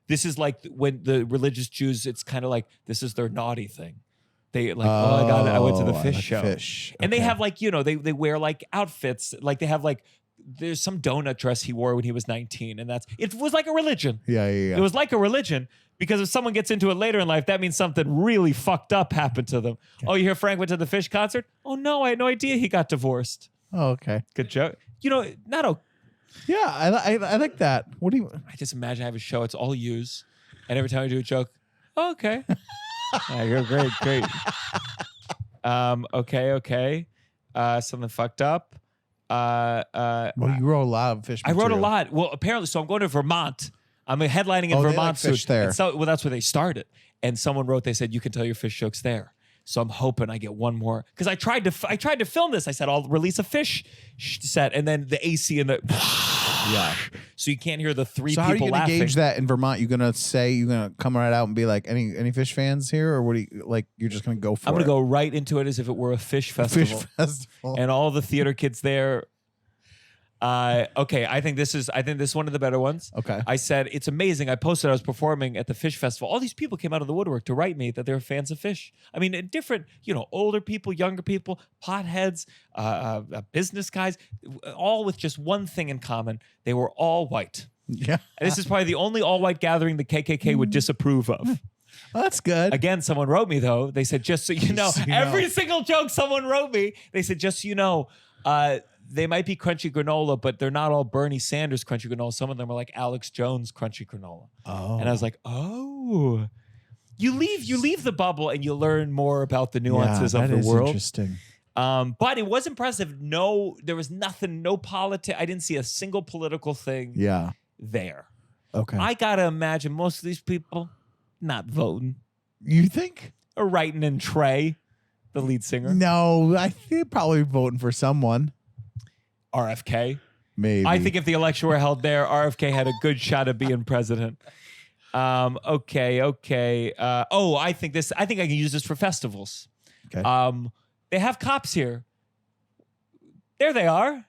This is like when the religious Jews. It's kind of like this is their naughty thing. They like, I went to the fish show. Fish. And they have like, they wear like outfits. Like they have like, there's some donut dress he wore when he was 19. And it was like a religion. Yeah. It was like a religion because if someone gets into it later in life, that means something really fucked up happened to them. Okay. Oh, you hear Frank went to the Fish concert? Oh no, I had no idea he got divorced. Oh, okay. Good joke. Yeah, I like that. What do you? I just imagine I have a show. It's all yous. And every time I do a joke, okay. You're great. Okay. Something fucked up. Well, you wrote a lot of fish. I wrote a lot. Well, apparently, so I'm going to Vermont. I'm headlining in Vermont like soon. Fish there. So, that's where they started. And someone wrote, they said you can tell your fish jokes there. So I'm hoping I get one more because I tried to film this. I said I'll release a fish set, and then the AC and the yeah. So you can't hear the three so people laughing. So how are you gonna gauge that in Vermont? You're gonna come right out and be like, any fish fans here, or what? Do you like? You're just gonna go for it? I'm gonna go right into it as if it were a fish festival. Fish festival. And all the theater kids there. Okay, I think this is one of the better ones. Okay. I said it's amazing. I posted I was performing at the Fish Festival. All these people came out of the woodwork to write me that they were fans of fish. I mean, different, older people, younger people, potheads, business guys, all with just one thing in common. They were all white. Yeah. And this is probably the only all white gathering the KKK would disapprove of. Well, that's good. Again, someone wrote me though. They said, just so you know, every single joke someone wrote me, they said, just so you know, they might be crunchy granola, but they're not all Bernie Sanders crunchy granola. Some of them are like Alex Jones crunchy granola. Oh. And I was like, oh. You leave the bubble and you learn more about the nuances of the world. Interesting. But it was impressive. No, there was nothing, no politics. I didn't see a single political thing there. Okay. I gotta imagine most of these people not voting. You think? Or writing in Trey, the lead singer. No, I think probably voting for someone. RFK. Maybe. I think if the election were held there, RFK had a good shot at being president. Okay. I think I can use this for festivals. Okay. They have cops here. There they are.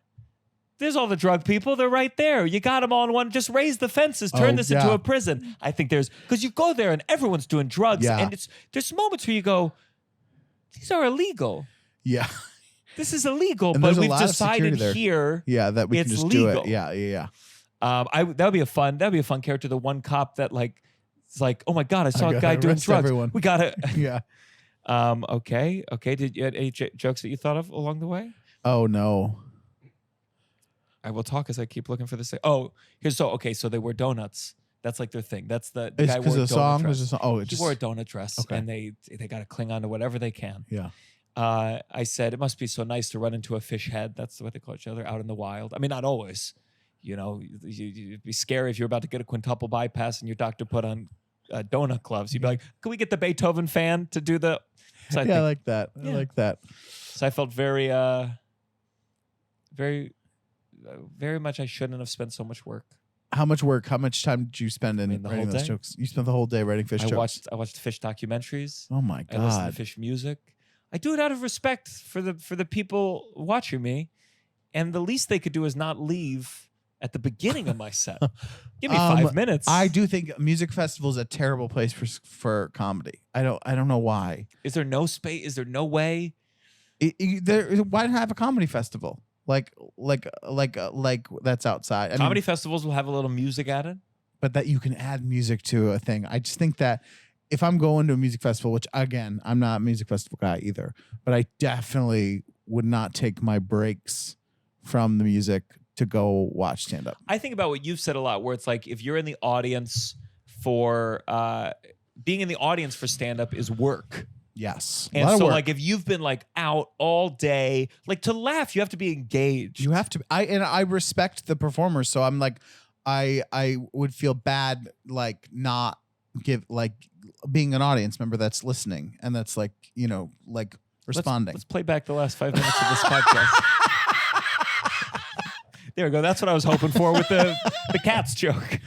There's all the drug people. They're right there. You got them all in one. Just raise the fences. Turn this into a prison. I think because you go there and everyone's doing drugs. Yeah. And there's moments where you go, these are illegal. Yeah. This is illegal, And but there's a we've lot of decided security there. here. Yeah, that we can it's just legal. do it. Yeah. That'd be a fun character. The one cop that it's like, oh my God, I saw a gotta guy doing arrest drugs. everyone. We gotta. Yeah. Okay. Did you have any jokes that you thought of along the way? Oh no. I will talk as I keep looking for this. So they wear donuts. That's like their thing. That's the It's guy because wore of a the donut song. dress. There's a song. Oh, He wore a donut dress, Okay. and they got to cling on to whatever they can. Yeah. I said it must be so nice to run into a fish head. That's what they call each other out in the wild. I mean, not always. You know, you'd be scary if you're about to get a quintuple bypass and your doctor put on donut gloves. You'd be like, "Can we get the Beethoven fan to do the?" So I like that. I like that. So I felt very much I shouldn't have spent so much work. How much work? How much time did you spend in The writing whole those day? jokes? You spent the whole day writing fish jokes. I watched fish documentaries. Oh my I listen to God. fish music. I do it out of respect for the people watching me, and the least they could do is not leave at the beginning of my set. Give me 5 minutes. I do think music festival is a terrible place for comedy. I don't know why. Is there no space? Is there no way? Why not have a comedy festival? Like that's outside. Comedy festivals will have a little music added. But that you can add music to a thing. I just think that if I'm going to a music festival, which again, I'm not a music festival guy either, but I definitely would not take my breaks from the music to go watch stand up. I think about what you've said a lot, where it's like if you're in the audience for being in the audience for stand up is work. Yes. And so like if you've been like out all day, like to laugh, you have to be engaged. You have to. I respect the performers, so I'm like, I would feel bad like not being an audience member that's listening and that's like responding. Let's play back the last 5 minutes of this podcast. There we go. That's what I was hoping for with the cats joke.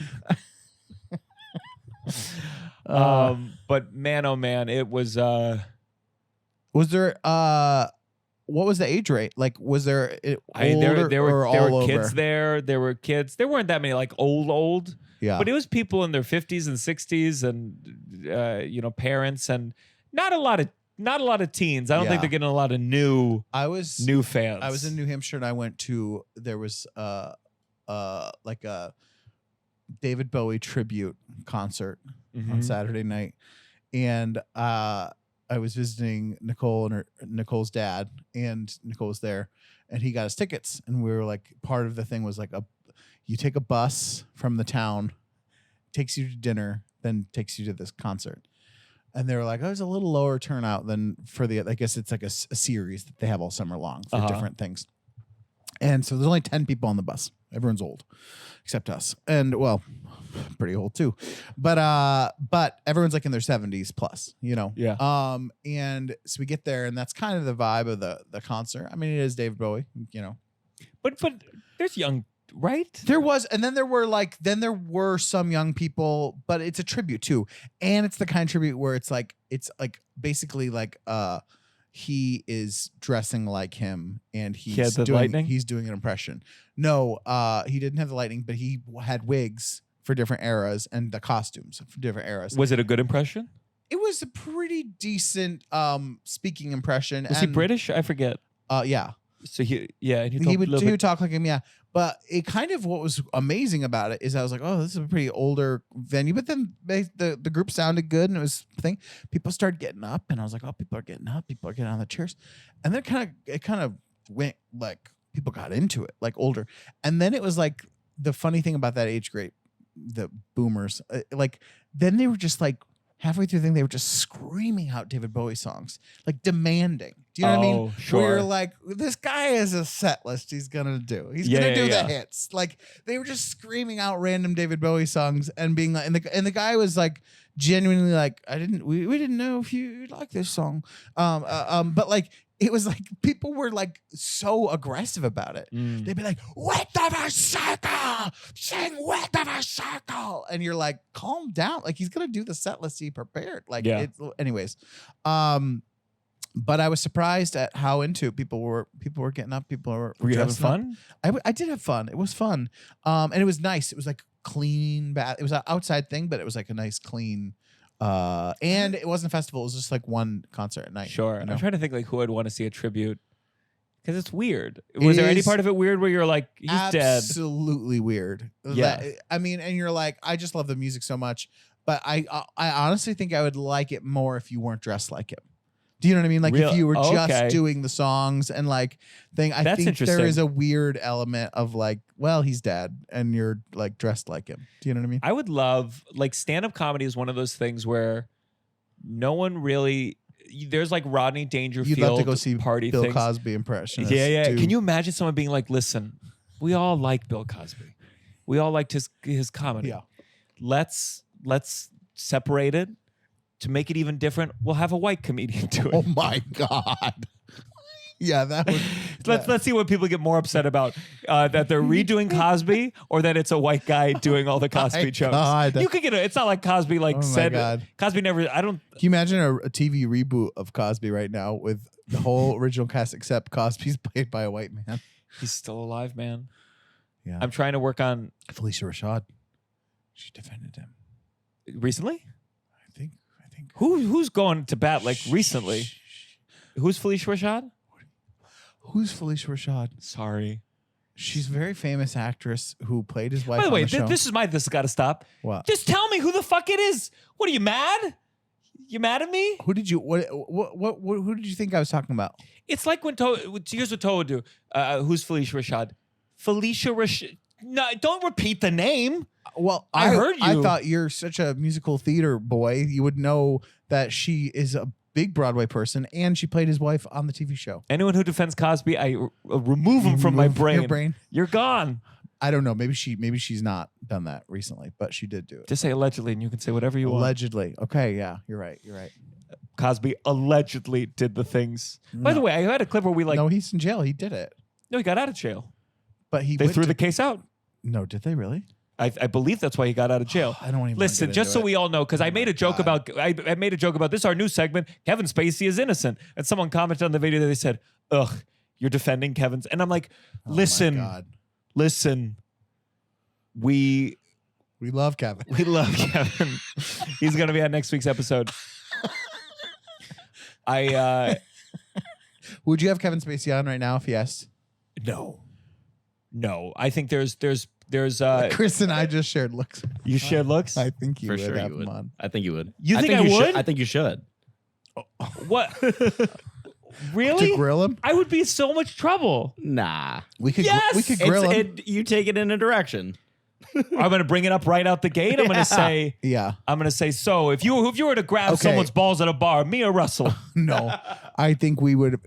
But man, oh man, it was. Was there? What was the age rate? Like, was there? There were kids over? there. There were kids. There weren't that many like old. Yeah. But it was people in their 50s and 60s, and parents, and not a lot of teens. I don't think they're getting a lot of new fans. I was in New Hampshire and I went to. There was like a David Bowie tribute concert on Saturday night, and I was visiting Nicole and Nicole's dad, and Nicole was there, and he got us tickets, and we were like, part of the thing was like you take a bus from the town, takes you to dinner, then takes you to this concert. And they were like, oh, it's a little lower turnout than for I guess it's like a series that they have all summer long for different things. And so there's only 10 people on the bus. Everyone's old, except us. And well, pretty old too. But everyone's like in their 70s plus, Yeah. And so we get there, and that's kind of the vibe of the concert. I mean, it is David Bowie, But there's young, right? There was, and then there were some young people, but it's a tribute too. And it's the kind of tribute where it's like basically like he is dressing like him, and he's doing an impression. No, he didn't have the lightning, but he had wigs for different eras and the costumes for different eras. Was it a good impression? It was a pretty decent speaking impression. Was he British? I forget. Yeah. So he would talk like him, yeah. But it kind of, what was amazing about it is I was like, oh, this is a pretty older venue. But then the group sounded good, and it was a thing. People started getting up, and I was like, oh, people are getting up. People are getting on the chairs. And then it kind of went like people got into it, like older. And then it was like the funny thing about that age grade, the boomers, then they were just like, halfway through the thing, they were just screaming out David Bowie songs, like demanding. Do you know what I mean? Sure. Where you're like, this guy has a set list he's gonna do. He's gonna do the hits. Like, they were just screaming out random David Bowie songs and being like, and the guy was like genuinely like, we didn't know if you like this song. But like it was like people were like so aggressive about it. They'd be like, "Width of a circle, sing width of a circle," and you're like, "Calm down!" Like he's gonna do the set list he prepared. Like, anyways. But I was surprised at how into it people were getting up. People were you having fun? I did have fun. It was fun. And it was nice. It was like clean bath. It was an outside thing, but it was like a nice clean. And it wasn't a festival. It was just like one concert at night. Sure. You know? I'm trying to think like who I'd want to see a tribute because it's weird. Was there any part of it weird where you're like, he's dead? Absolutely weird. Yeah. I mean, and you're like, I just love the music so much, but I honestly think I would like it more if you weren't dressed like him. Do you know what I mean? Like if you were just doing the songs and like thing. I think there is a weird element of like, well, he's dead and you're like dressed like him. Do you know what I mean? I would love like stand-up comedy is one of those things where no one really. There's like Rodney Dangerfield. You'd love to go see party Bill things. Cosby impressions. Yeah. Dude. Can you imagine someone being like, "Listen, we all like Bill Cosby. We all liked his comedy. Yeah. Let's separate it." To make it even different, we'll have a white comedian do it. Oh my God. Yeah, that would. Let's see what people get more upset about. That they're redoing Cosby or that it's a white guy doing all the Cosby jokes. God. You could get it's not like Cosby said. God. Cosby never. I don't. Can you imagine a TV reboot of Cosby right now with the whole original cast except Cosby's played by a white man? He's still alive, man. Yeah. I'm trying to work on Felicia Rashad. She defended him. recently. I think. Who's going to bat like recently? Who's Felicia Rashad? Who's Felicia Rashad? Sorry. She's a very famous actress who played his wife. By the way, on the show. this has got to stop. What? Just tell me who the fuck it is. What are you mad? You mad at me? Who did you who did you think I was talking about? It's like when here's what Toho would do. Who's Felicia Rashad? Felicia Rashad. No, don't repeat the name. Well, I heard you. I thought you're such a musical theater boy. You would know that she is a big Broadway person, and she played his wife on the TV show. Anyone who defends Cosby, I remove him from my brain. Your brain. You're gone. I don't know. Maybe she's not done that recently, but she did do it. Just say allegedly, and you can say whatever you want. Allegedly. Okay, yeah, you're right. Cosby allegedly did the things. By the way, I had a clip where we No, he's in jail. He did it. No, he got out of jail. But They threw the case out. No, did they really? I believe that's why he got out of jail. I don't even listen. Just so we all know, because I made a joke about I made a joke about this. Our new segment, Kevin Spacey is innocent, and someone commented on the video that they said, "Ugh, you're defending Kevin's," and I'm like, "Listen, listen, we love Kevin. We love Kevin. He's gonna be on next week's episode." Would you have Kevin Spacey on right now if yes? No. I think there's Chris and I just shared looks. You shared looks? I think you For would sure have you him would. on. I think you would. You think I would? I think you should. What? Really? To grill him? I would be in so much trouble. Nah. We could Yes! we could grill him. You take it in a direction. I'm going to bring it up right out the gate. I'm going to say, Yeah. so if you were to grab someone's balls at a bar, me or Russell? No. I think we would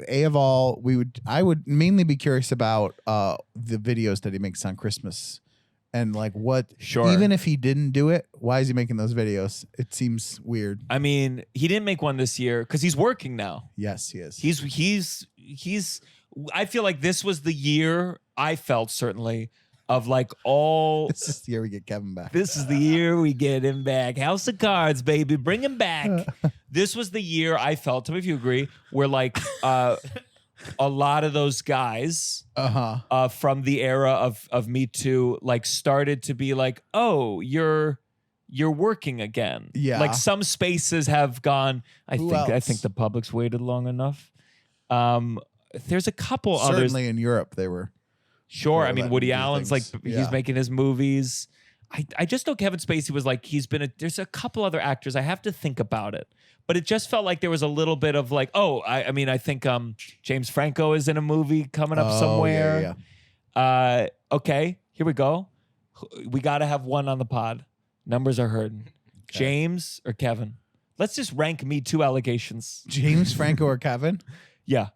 I would mainly be curious about the videos that he makes on Christmas. And like even if he didn't do it, why is he making those videos? It seems weird. I mean, he didn't make one this year because he's working now. Yes, he is. He's I feel like this was the year, I felt certainly, of like all. This is the year we get Kevin back. This is the year we get him back. House of Cards, baby. Bring him back. This was the year I felt, tell me if you agree, where like a lot of those guys from the era of Me Too like started to be like, oh, you're working again. Yeah. Like some spaces have gone, I think the public's waited long enough. There's a couple others. Certainly in Europe they were. Sure. I mean, Woody Allen's things. like, he's making his movies. I just know Kevin Spacey was like, there's a couple other actors. I have to think about it. But it just felt like there was a little bit of like, I think James Franco is in a movie coming up somewhere. Yeah. Okay, here we go. We got to have one on the pod. Numbers are hurting. Okay. James or Kevin? Let's just rank Me Too allegations. James Franco or Kevin? Yeah.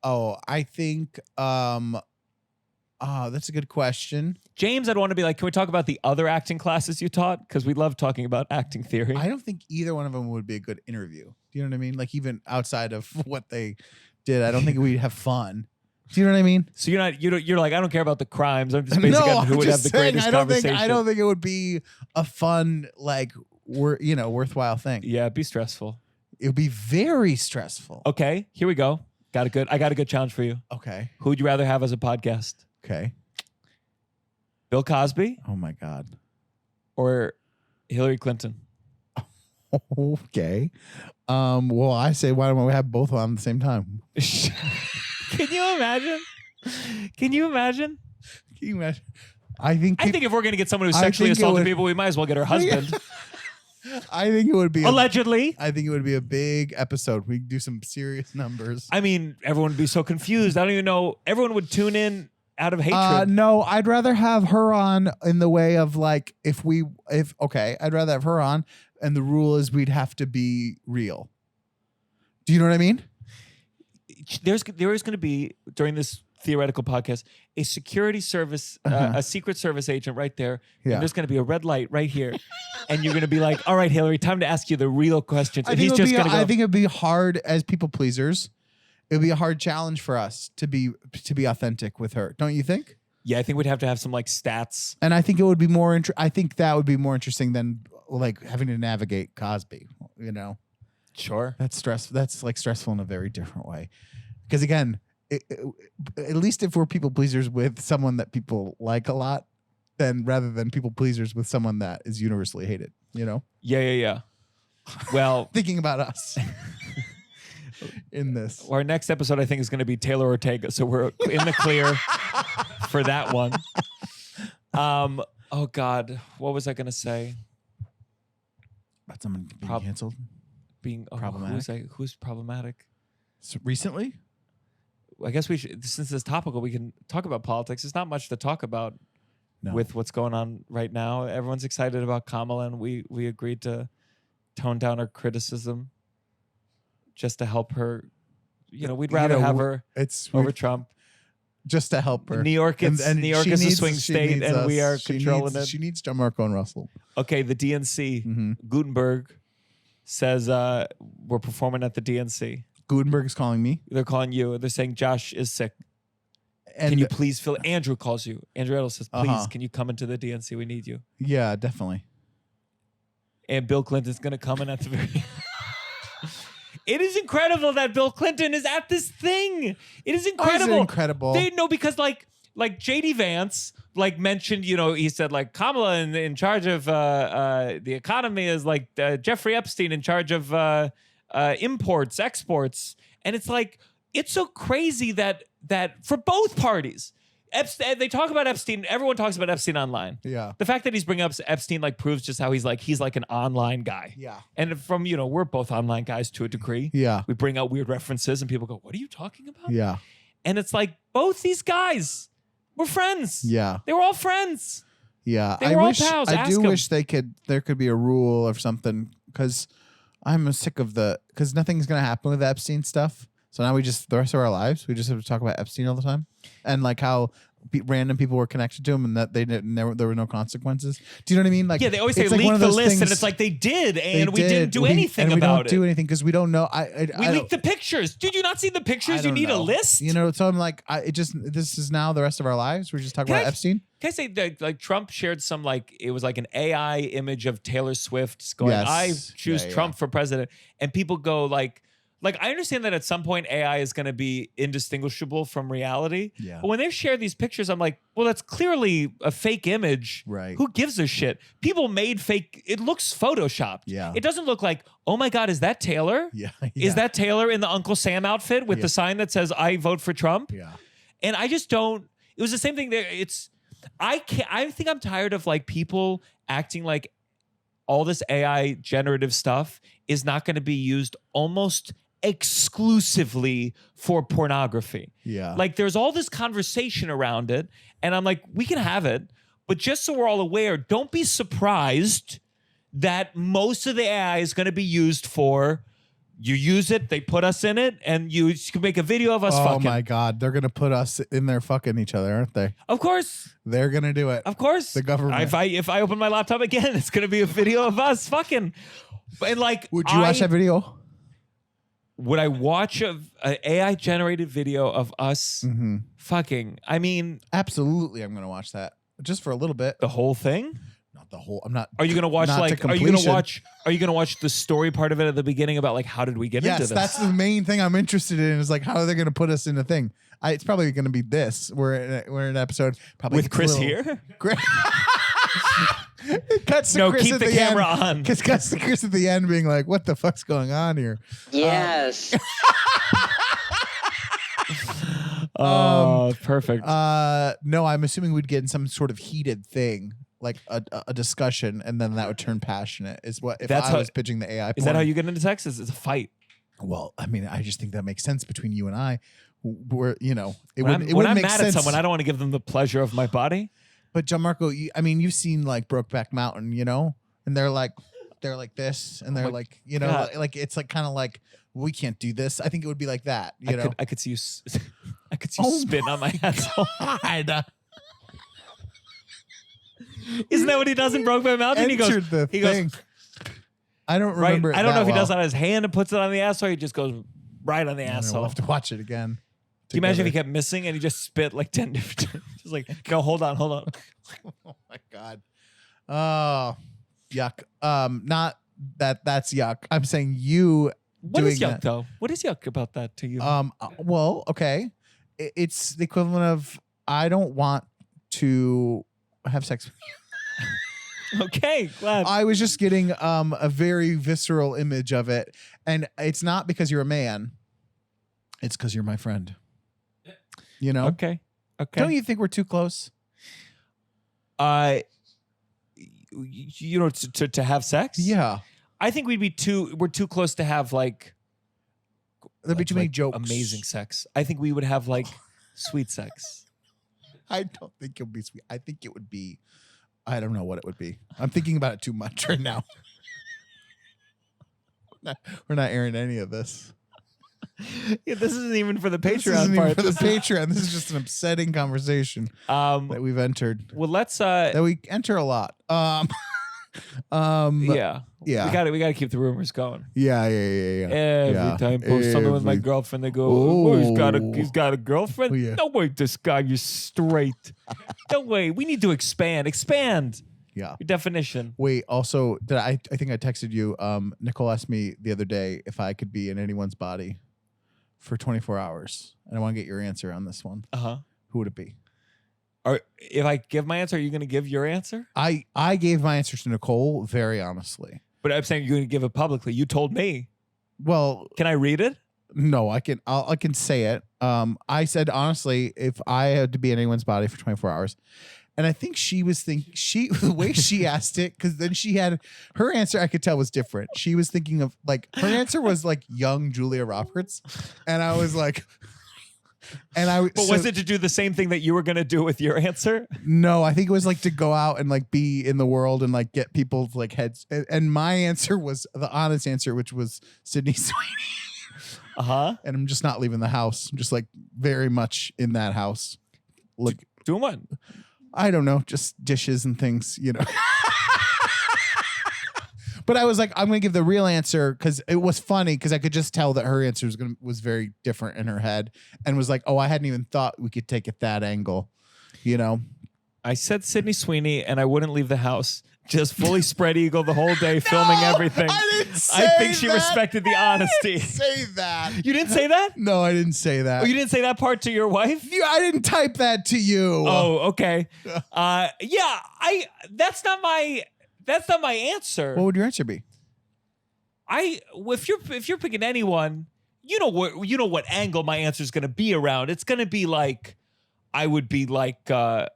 Oh, I think that's a good question. James, I'd want to be like, can we talk about the other acting classes you taught? Because we love talking about acting theory. I don't think either one of them would be a good interview. Do you know what I mean? Like even outside of what they did, I don't think we'd have fun. Do you know what I mean? So you're like, I don't care about the crimes. I'm just basically No, who I'm would have just the saying, greatest I don't conversation. think it would be a fun, like, worthwhile thing. Yeah, it'd be stressful. It would be very stressful. Okay, here we go. I got a good challenge for you. Okay. Who would you rather have as a podcast? Okay. Bill Cosby Oh my God. or Hillary Clinton? Okay. Well, I say, why don't we have both on at the same time? Can you imagine? Can you imagine? Can you imagine? I think if we're gonna get someone who I sexually think it assaulted would- people, we might as well get her husband. I think it would be Allegedly. I think it would be a big episode. We do some serious numbers. I mean, everyone would be so confused. I don't even know. Everyone would tune in out of hatred. No, I'd rather have her on in the way of like I'd rather have her on, and the rule is we'd have to be real. Do you know what I mean? There is going to be, during this theoretical podcast, a security service, a Secret Service agent right there. Yeah. And there's going to be a red light right here. And you're going to be like, all right, Hillary, time to ask you the real questions. And he's just going to go. I think it'd be hard as people pleasers. It'd be a hard challenge for us to be authentic with her. Don't you think? Yeah, I think we'd have to have some like stats. And I think it would be more. I think that would be more interesting than like having to navigate Cosby. You know, Sure. that's stress. That's like stressful in a very different way. Because again, at least if we're people pleasers with someone that people like a lot, then rather than people pleasers with someone that is universally hated. You know. Yeah. Well, Thinking about us in this. our next episode, I think, is going to be Taylor Ortega. So we're in the clear for that one. Oh God, what was I going to say? About someone being canceled problematic. Who's problematic? so recently? I guess we should, since it's topical, we can talk about politics. There's not much to talk about No. with what's going on right now. Everyone's excited about Kamala, and we agreed to tone down our criticism just to help her. You know, we'd rather have her over Trump. Just to help her. New York is New York is a swing she state, needs and us. we are She controlling needs- it. She needs Gianmarco and Russell. Okay, the DNC, Mhm. Gutenberg says we're performing at the DNC. Gutenberg is calling me. They're calling you. They're saying Josh is sick. And Can you please fill? Andrew calls you. Andrew Edel says, please, Uh-huh. can you come into the DNC? We need you. Yeah, definitely. And Bill Clinton's going to come in at the very. It is incredible that Bill Clinton is at this thing. It is incredible. Incredible. They know because like JD Vance like mentioned, you know, he said like Kamala in charge of the economy is like Jeffrey Epstein in charge of imports, exports, and it's like it's so crazy that for both parties, they talk about Epstein. Everyone talks about Epstein online. Yeah. The fact that he's bringing up Epstein like proves just how he's like an online guy. Yeah. And from, you know, we're both online guys to a degree. Yeah. We bring out weird references and people go, what are you talking about? Yeah. And it's like both these guys were friends. Yeah. They were all friends. Yeah. They were all pals. I Ask do 'em. wish there could be a rule or something, because I'm sick of because nothing's going to happen with Epstein stuff. So now the rest of our lives, we just have to talk about Epstein all the time, and like how random people were connected to him, and that there were no consequences. Do you know what I mean? Like, Yeah, they always say it's like leak one of the those list, things- and it's like they did, they and we didn't do anything and we about don't do it. anything because we don't know. We leaked the pictures. Did you not see the I pictures? You don't need a know. list? You know, so I'm like, this is now the rest of our lives. We're just talking Can about I- Epstein. Can I say that like Trump shared some like it was like an AI image of Taylor Swift going, Yes. I choose Yeah, Trump for president, and people go like I understand that at some point AI is going to be indistinguishable from reality. Yeah. But when they share these pictures, I'm like, well, that's clearly a fake image. Right. Who gives a shit? People made fake. It looks photoshopped. Yeah. It doesn't look like, oh my God, is that Taylor? Yeah. Is that Taylor in the Uncle Sam outfit with Yeah. the sign that says I vote for Trump? Yeah. And I just don't. It was the same thing there. I think I'm tired of like people acting like all this AI generative stuff is not going to be used almost exclusively for pornography. Yeah. Like there's all this conversation around it, and I'm like, we can have it, but just so we're all aware, don't be surprised that most of the AI is going to be used for. You use it, they put us in it, and you can make a video of us Oh fucking. my God, they're gonna put us in there fucking each other, aren't they? Of course. They're gonna do it. Of course. The government. If I open my laptop again, it's going to be a video of us fucking. And like, Would you watch that video? would I watch an AI generated video of us fucking? I mean, Absolutely, I'm gonna watch that just for a little bit. the whole thing. Not the whole. I'm not. Are you gonna watch not like? to Are you gonna completion. watch? Are you gonna watch the story part of it at the beginning about like how did we get into Yes, this? that's the main thing I'm interested in. Is like how are they going to put us in a thing? It's probably going to be this. We're in an episode probably with Chris here. It cuts to No, Chris keep at the camera end, on. Because cuts to Chris at the end being like, "What the fuck's going on here?" Yes. Oh, perfect. No, I'm assuming we'd get in some sort of heated thing, like a discussion, and then that would turn passionate. Is what if That's I how- was pitching the AI? Is that how you get into sex? It's a fight. Well, I mean, I just think that makes sense between you and I. Where it When would I'm make mad sense. at someone, I don't want to give them the pleasure of my body. But Gianmarco, you've seen like Brokeback Mountain, and they're like this, and they're my like, God. like it's like kind of like we can't do this. I think it would be like that, I could see you. I could see you spitting on my head. So hard. Isn't that what he does in Brokeback Mountain? He Entered the He thing. goes I don't right. remember. I don't know if he well. does it on his hand and puts it on the asshole. Or he just goes right on the I don't know, asshole. We'll have to watch it again. Can you imagine if he together. kept missing and he just spit like 10 different times? Just like, no, hold on. Oh my god. Oh, yuck. Not that's yuck. I'm saying you. What doing is yuck, that. though? What is yuck about that to you? Well, okay. It's the equivalent of I don't want to have sex with you. Okay, glad. I was just getting a very visceral image of it, and it's not because you're a man. It's because you're my friend. Okay. Don't you think we're too close? To have sex? Yeah. I think we're too close to have like There'd be too many like, jokes. amazing sex. I think we would have like sweet sex. I don't think it would be sweet. I think it would be. I don't know what it would be. I'm thinking about it too much right now. We're not airing any of this. Yeah, this isn't even for the This isn't Patreon even part. for the Patreon. This is just an upsetting conversation that we've entered. Well, let's That we enter a lot. yeah. Yeah. We gotta keep the rumors going. Yeah. Every time I post something with my girlfriend, they go, "Oh, he's got a girlfriend." Oh, yeah. No way, this guy is straight. No way. We need to expand Yeah. your definition. Wait, also, I think I texted you. Nicole asked me the other day if I could be in anyone's body for 24 hours. And I want to get your answer on this one. Who would it be? Or if I give my answer, are you going to give your answer? I gave my answer to Nicole very honestly. But I'm saying you're going to give it publicly. You told me. Well, Can I read it? no, I can say it. I said honestly, if I had to be in anyone's body for 24 hours, and I think the way she asked it, because then she had her answer, I could tell was different. She was thinking of like her answer was like young Julia Roberts, and I was like, But was it to do the same thing that you were going to do with your answer? No, I think it was like to go out and like be in the world and like get people's like heads. And my answer was the honest answer, which was Sydney Sweeney. And I'm just not leaving the house. I'm just like very much in that house. Look, Doing what? I don't know, just dishes and things, But I was like, I'm gonna give the real answer because it was funny because I could just tell that her answer was very different in her head and was like, oh, I hadn't even thought we could take it that angle, I said Sydney Sweeney, and I wouldn't leave the house. Just fully spread eagle the whole day, filming everything. I didn't say I think she that. respected the honesty. Say that. You didn't say that? No, I didn't say that. Oh, you didn't say that part to your wife? I didn't type that to you. Oh, okay. Yeah, that's not my answer. What would your answer be? If you're picking anyone, you know what angle my answer is going to be around. It's going to be like I would be like a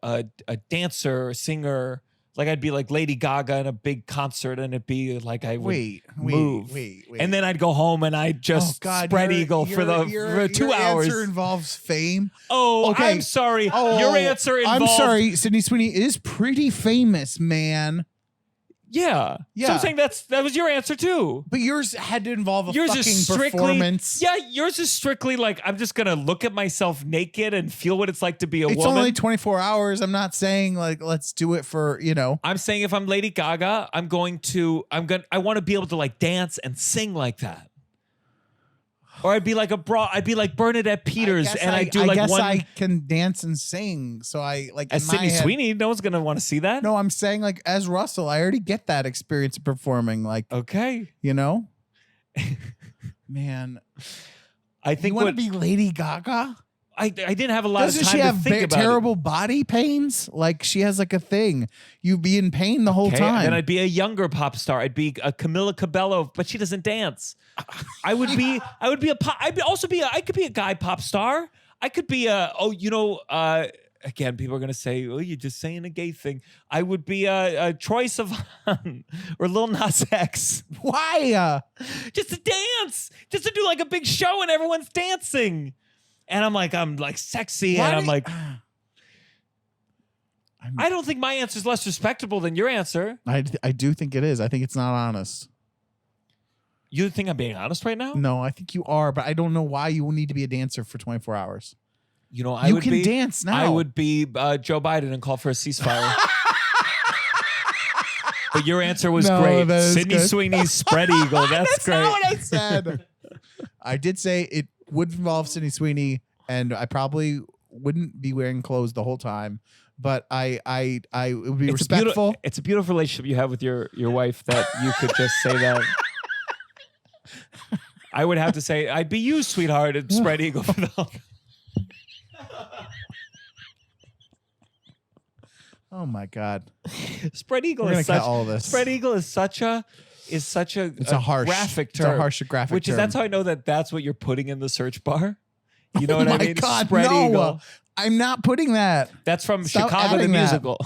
dancer, a singer. Like I'd be like Lady Gaga in a big concert, and it'd be like I would move. Wait. And then I'd go home and I'd just spread eagle for 2 hours. Your answer involves fame. Oh, Okay. I'm sorry. Oh, Your answer involved. I'm sorry. Sydney Sweeney is pretty famous, man. Yeah. So Yeah. I'm saying that was your answer too. But yours had to involve a Yours fucking is strictly performance. Yeah, yours is strictly like I'm just gonna look at myself naked and feel what it's like to be a It's woman. only 24 hours. I'm not saying like let's do it for, I'm saying if I'm Lady Gaga, I want to be able to like dance and sing like that. Or I'd be like I'd be like Bernadette Peters, and I do like guess one. I can dance and sing, so I like As in my Sydney head- Sweeney, no one's gonna want to see that. No, I'm saying like as Russell, I already get that experience of performing. Like, Okay. you know, man, I think you want to be Lady Gaga? I didn't have a lot Doesn't of time she to have think about terrible body pains? Like she has like a thing. You'd be in pain the whole it. Okay, time. then I'd be a younger pop star. I'd be a Camila Cabello, but she doesn't dance. I could be a guy pop star. I could be again, people are gonna say, "Oh, you're just saying a gay thing." I would be a Troye Sivan or Lil Nas X. Why? Just to dance, just to do like a big show and everyone's dancing. And I'm like sexy, and I'm like, I don't think my answer is less respectable than your answer. I do think it is. I think it's not honest. You think I'm being honest right now? No, I think you are, but I don't know why you need to be a dancer for 24 hours. You know, I You would can be, dance now. I would be Joe Biden and call for a ceasefire. But your answer was No, great. that is Sydney good. Sweeney's spread eagle. That's great. Not what I said. I did say it would involve Sydney Sweeney, and I probably wouldn't be wearing clothes the whole time. But it would be respectful. It's a beautiful relationship you have with your wife that you could just say that. I would have to say, I'd be you, sweetheart, and spread eagle for the whole. Oh my God! Spread eagle We're gonna is cut such all of this. Spread eagle is such a It's a harsh graphic It's term. a harsh graphic which term. is that's how I know that that's what you're putting in the search bar. You know Oh what I my mean? God, Spread no. eagle. I'm not putting that. That's from Stop Chicago the adding that. musical.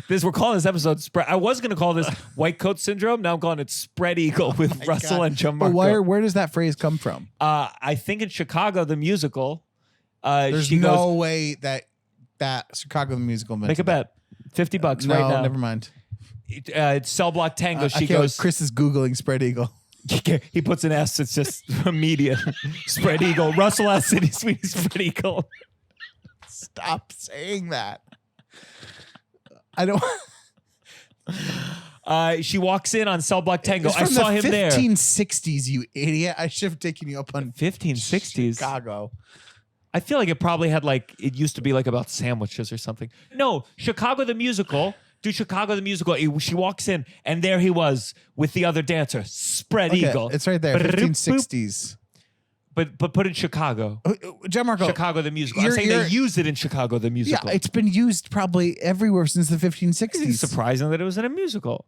We're calling this episode spread. I was going to call this white coat syndrome. Now I'm calling it spread eagle with Russell God. and But Gianmarco. where does that phrase come from? I think in Chicago the musical. There's she no goes, way that Chicago the musical make a bet. $50 No, right now. never mind. It's Cell Block Tango. I She can't- goes. Chris is Googling spread eagle. He puts an S. It's just immediate. Spread eagle. Russell S. City Sweeney spread eagle. Stop saying that. I don't. She walks in on Cell Block Tango. It's I from saw the him there. 1560s, you idiot. I should have taken you up on 1560s. Chicago. I feel like it probably had it used to be like about sandwiches or something. No, Chicago the musical. Do Chicago the musical. She walks in and there he was with the other dancer. Spread Okay, eagle. it's right there. 1560s. But put in Chicago. Gianmarco. Chicago the musical. I'm saying they use it in Chicago the Yeah, musical. it's been used probably everywhere since the 1560s. It's surprising that it was in a musical.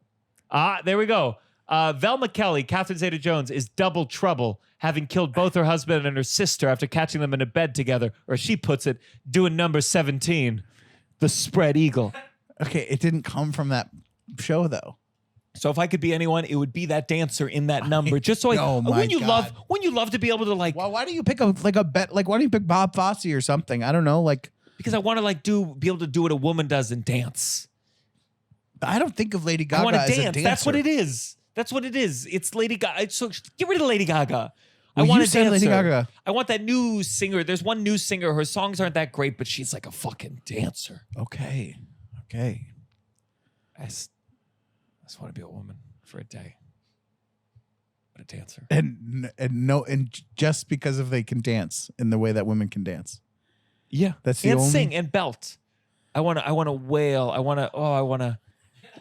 There we go. Velma Kelly, Catherine Zeta-Jones, is double trouble, having killed both her husband and her sister after catching them in a bed together, or as she puts it, doing number 17, the spread eagle. Okay, it didn't come from that show though. So if I could be anyone, it would be that dancer in that number. Just so Oh my wouldn't you God. love to be able to Well, why don't you pick a bet? Like, why don't you pick Bob Fosse or something? I don't know. Like, because I want to be able to do what a woman does and dance. I don't think of Lady I Gaga want to as a dance. dancer. That's what it is. That's what it is. It's Lady Gaga. So get rid of Lady Gaga. Well, I want you a said Lady dancer. Gaga. I want that new singer. There's one new singer. Her songs aren't that great, but she's like a fucking dancer. Okay. I just want to be a woman for a day, but a dancer. And just because of they can dance in the way that women can dance. Yeah, That's the and only- sing and belt. I want to wail. I want to.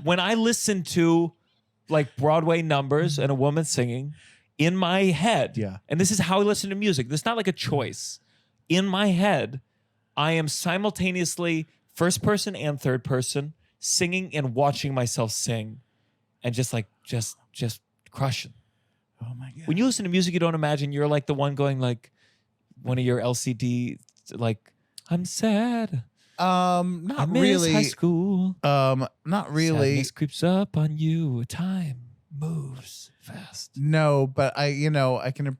When I listen to like Broadway numbers and a woman singing in my head, Yeah. and this is how I listen to music. This is not like a choice. In my head, I am simultaneously first person and third person singing and watching myself sing, and just crushing. Oh my God. When you listen to music, you don't imagine you're like the one going like one of your LCD like I'm sad. I not miss really. high school. Not really. Sadness creeps up on you. Time moves fast. No, but I can.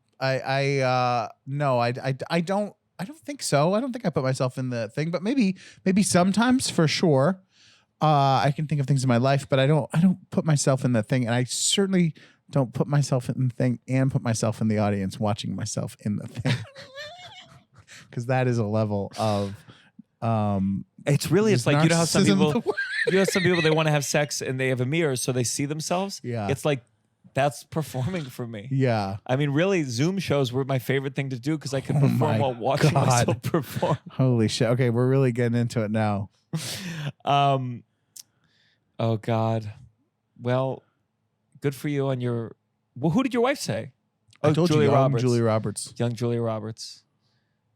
No, I don't think so. I don't think I put myself in the thing, but maybe sometimes for sure. I can think of things in my life, but I don't put myself in the thing, and I certainly don't put myself in the thing and put myself in the audience watching myself in the thing, because that is a level of. It's like, you know how some narcissism people, they want to have sex and they have a mirror so they see themselves. Yeah. It's like That's performing for me. Yeah. I mean, really, Zoom shows were my favorite thing to do because I could perform my while watching God. myself perform. Holy shit. Okay, we're really getting into it now. Oh God. Well, good for you on your. Well, who did your wife say? I told Julia you, young Roberts. Julia Roberts. Young Julia Roberts.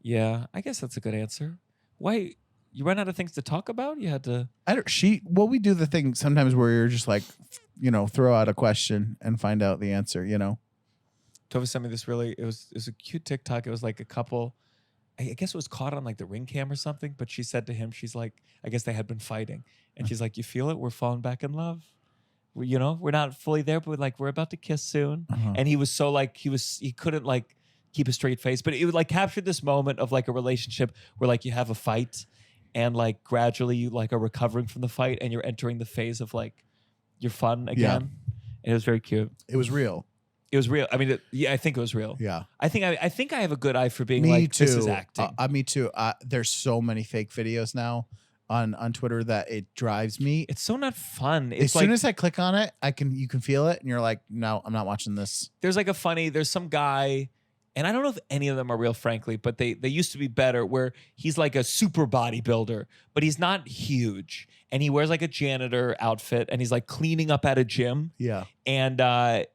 Yeah, I guess that's a good answer. Why you ran out of things to talk about? You had to. We do the thing sometimes where you're just like, throw out a question and find out the answer. Tova sent me this it was a cute TikTok. It was like a couple. I guess it was caught on like the Ring cam or something. But she said to him, she's like, I guess they had been fighting, and she's like, you feel it? We're falling back in love. We're not fully there, but we're about to kiss soon. Uh-huh. And he was so like he couldn't like keep a straight face, but it would like capture this moment of like a relationship where like you have a fight, and like gradually you like are recovering from the fight, and you're entering the phase of like you're fun again. Yeah. And it was very cute. It was real. It was real. I mean, I think it was real. Yeah. I think I have a good eye for being Me like, too. this is acting. Me too. There's so many fake videos now on Twitter that it drives me. It's so not fun. As soon as I click on it, you can feel it, and you're like, no, I'm not watching this. There's some guy, and I don't know if any of them are real, frankly, but they used to be better, where he's like a super bodybuilder, but he's not huge. And he wears like a janitor outfit, and he's like cleaning up at a gym. Yeah. And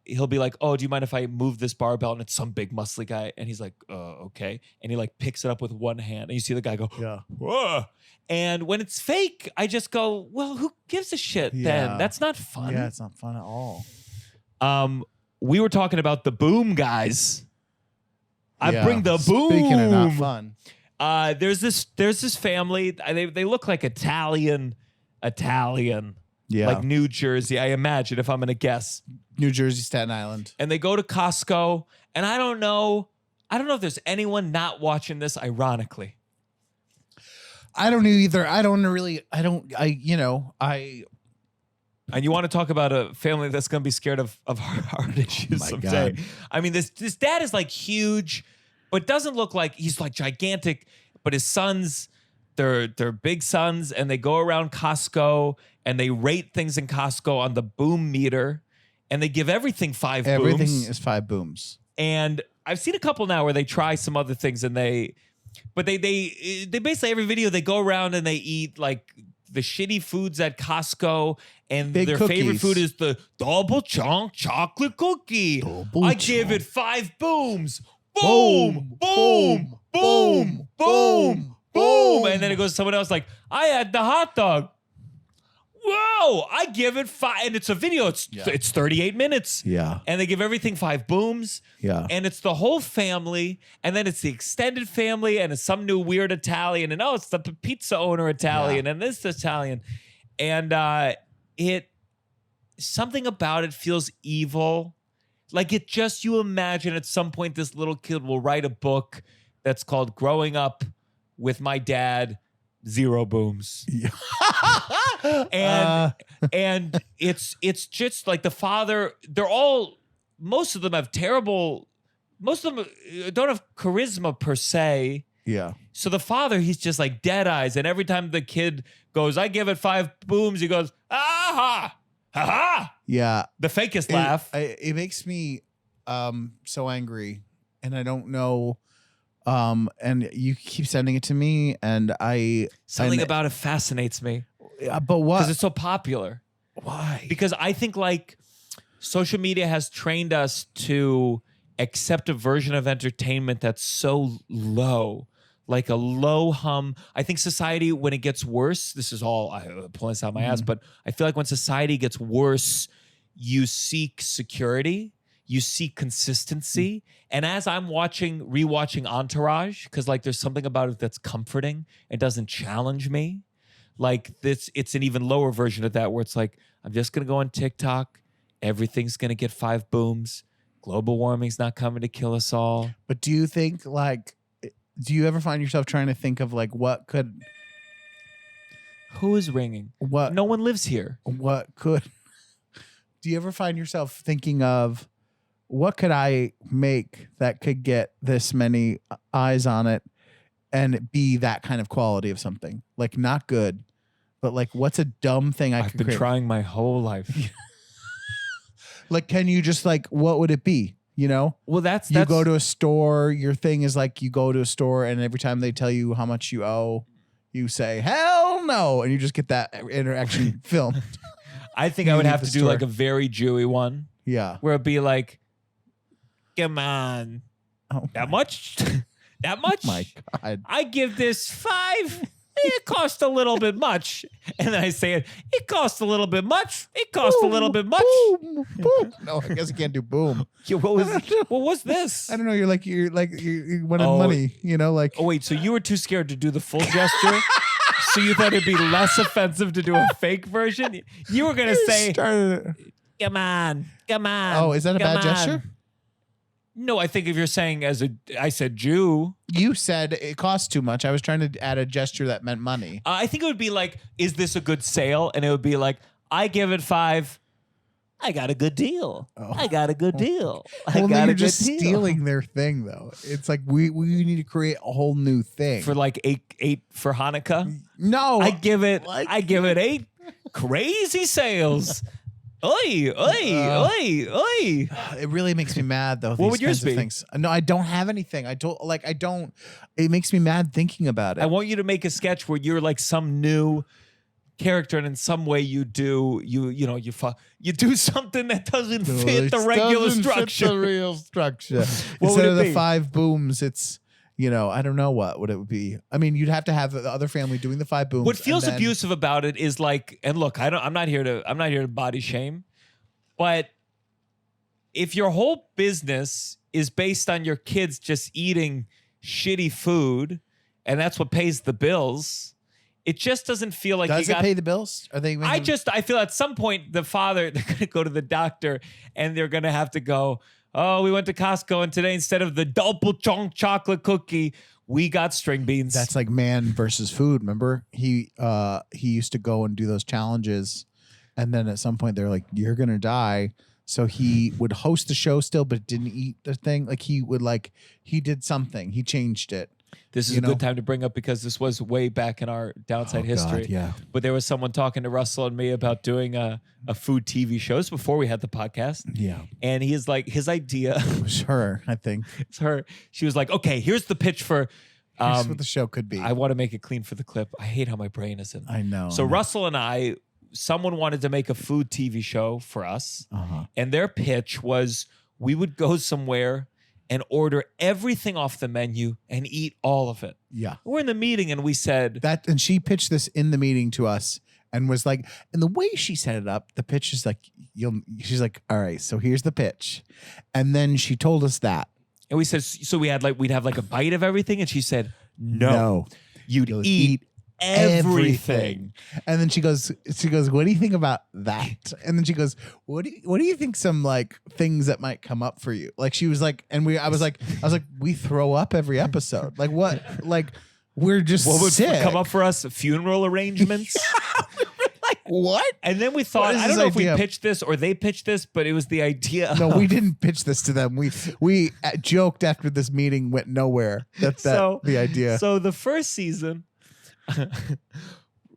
he'll be like, oh, do you mind if I move this barbell? And it's some big muscly guy. And he's like, okay. And he like picks it up with one hand. And you see the guy go, yeah. Whoa. And when it's fake, I just go, well, who gives a shit then? That's not fun. Yeah, it's not fun at all. We were talking about the Boom guys. I bring the Boom. Speaking of not fun. There's this family. They look like Italian. Yeah. Like New Jersey, I imagine, if I'm going to guess. New Jersey, Staten Island. And they go to Costco, and I don't know if there's anyone not watching this, ironically. I don't know either. And you want to talk about a family that's going to be scared of heart issues someday. God. I mean, this dad is like huge, but doesn't look like he's like gigantic, but his sons, they're big sons, and they go around Costco and they rate things in Costco on the boom meter, and they give everything 5 booms. Everything is 5 booms. And I've seen a couple now where they try some other things, and they basically every video they go around and they eat like the shitty foods at Costco, and Big their cookies. favorite food is the double chunk chocolate cookie. I give it 5 booms. Boom, boom, boom, boom, boom. And then it goes to someone else like, I had the hot dog. Whoa, I give it 5. And it's a video. It's 38 minutes. Yeah. And they give everything 5 booms. Yeah. And it's the whole family. And then it's the extended family. And it's some new weird Italian. And it's the pizza owner Italian. And this Italian. And something about it feels evil. Like you imagine at some point this little kid will write a book that's called Growing Up with My Dad, 0 booms. Yeah. and it's just like the father, most of them don't have charisma per se. Yeah. So the father, he's just like dead eyes. And every time the kid goes, I give it 5 booms, he goes, aha, ha ha. Yeah. The fakest laugh. It makes me so angry, and I don't know. And you keep sending it to me, and something about it fascinates me. But what? Because it's so popular. Why? Because I think like social media has trained us to accept a version of entertainment that's so low, like a low hum. I think society, when it gets worse, this is all pulling this out my ass, but I feel like when society gets worse, you seek security. You see consistency. And as I'm rewatching Entourage, because like there's something about it that's comforting. It doesn't challenge me. Like this, it's an even lower version of that where it's like, I'm just going to go on TikTok. Everything's going to get 5 booms. Global warming's not coming to kill us all. But do you think do you ever find yourself trying to think of like who is ringing? What? No one lives here. Do you ever find yourself thinking of, what could I make that could get this many eyes on it and be that kind of quality of something? Like not good, but like what's a dumb thing I could create? I've been trying my whole life. Like, can you just like, what would it be? You know? Well, that's You go to a store, your thing is like you go to a store and every time they tell you how much you owe, you say, hell no. And you just get that interaction filmed. I think You I would leave have the to do store. like a very Jewy one Yeah. where it'd be like, come on, Oh that much? That much? my God. I give this 5. It cost a little bit much. And then I say it. It cost a little bit much. It cost a little bit much. Boom, boom. No, I guess you can't do boom. Yeah, what was this? I don't know. You're you wanted Oh. money, you know, like. Oh wait, so you were too scared to do the full gesture? So you thought it'd be less offensive to do a fake version? You were gonna say, come on. Oh, is that a come bad on." gesture? No, I think if you're saying I said Jew, You said it cost too much. I was trying to add a gesture that meant money. I think it would be like, is this a good sale? And it would be like, I give it 5. I got a good deal. Oh. I got a good deal. I Well, got you're a good just deal. stealing their thing, though. It's like we need to create a whole new thing. For like 8 for Hanukkah. no, I give it Like- 8 crazy sales. Oi, oi, oi, oi. it really makes me mad, though. What would yours be? Things. No, I don't have anything. I don't. It makes me mad thinking about it. I want you to make a sketch where you're like some new character, and in some way you do something that doesn't fit the regular structure. The real structure. What Instead would of it the be? 5 booms, it's I don't know what it would be. I mean, you'd have to have the other family doing the 5 booms. What feels and then- abusive about it is like, and look, I'm not here to body shame, but if your whole business is based on your kids just eating shitty food, and that's what pays the bills, it just doesn't feel like Does you it pay the bills? Are they? I feel at some point the father, they're going to go to the doctor and they're going to have to go, oh, we went to Costco and today instead of the double chunk chocolate cookie, we got string beans. That's like man versus food. Remember, he used to go and do those challenges, and then at some point they're like, "You're gonna die." So he would host the show still, but didn't eat the thing. Like he did something. He changed it. This is a good time to bring up because this was way back in our downside history. God, yeah. But there was someone talking to Russell and me about doing a food TV show. This was before we had the podcast. Yeah. And he's like, his idea, It was her, I think. it's her. She was like, okay, here's the pitch for, Here's what the show could be. I want to make it clean for the clip. I hate how my brain isn't. I know. So Russell and someone wanted to make a food TV show for us. Uh-huh. And their pitch was we would go somewhere and order everything off the menu and eat all of it. Yeah. We're in the meeting and we said, That and she pitched this in the meeting to us and was like, and the way she set it up, the pitch is like, she's like, all right, so here's the pitch. And then she told us that. and we said, so we'd have like a bite of everything. And she said, no. You'd You'll eat everything. And then she goes, what do you think about that? And then she goes, what do you think some like things that might come up for you? Like she was like, and I was like, we throw up every episode. Like what? Like we're just What would sick. come up for us? Funeral arrangements. Like what? And then we thought, is I don't this know if idea? we pitched this or they pitched this, but it was the idea. No, we didn't pitch this to them. We joked after this meeting went nowhere. That's the idea. So the first season,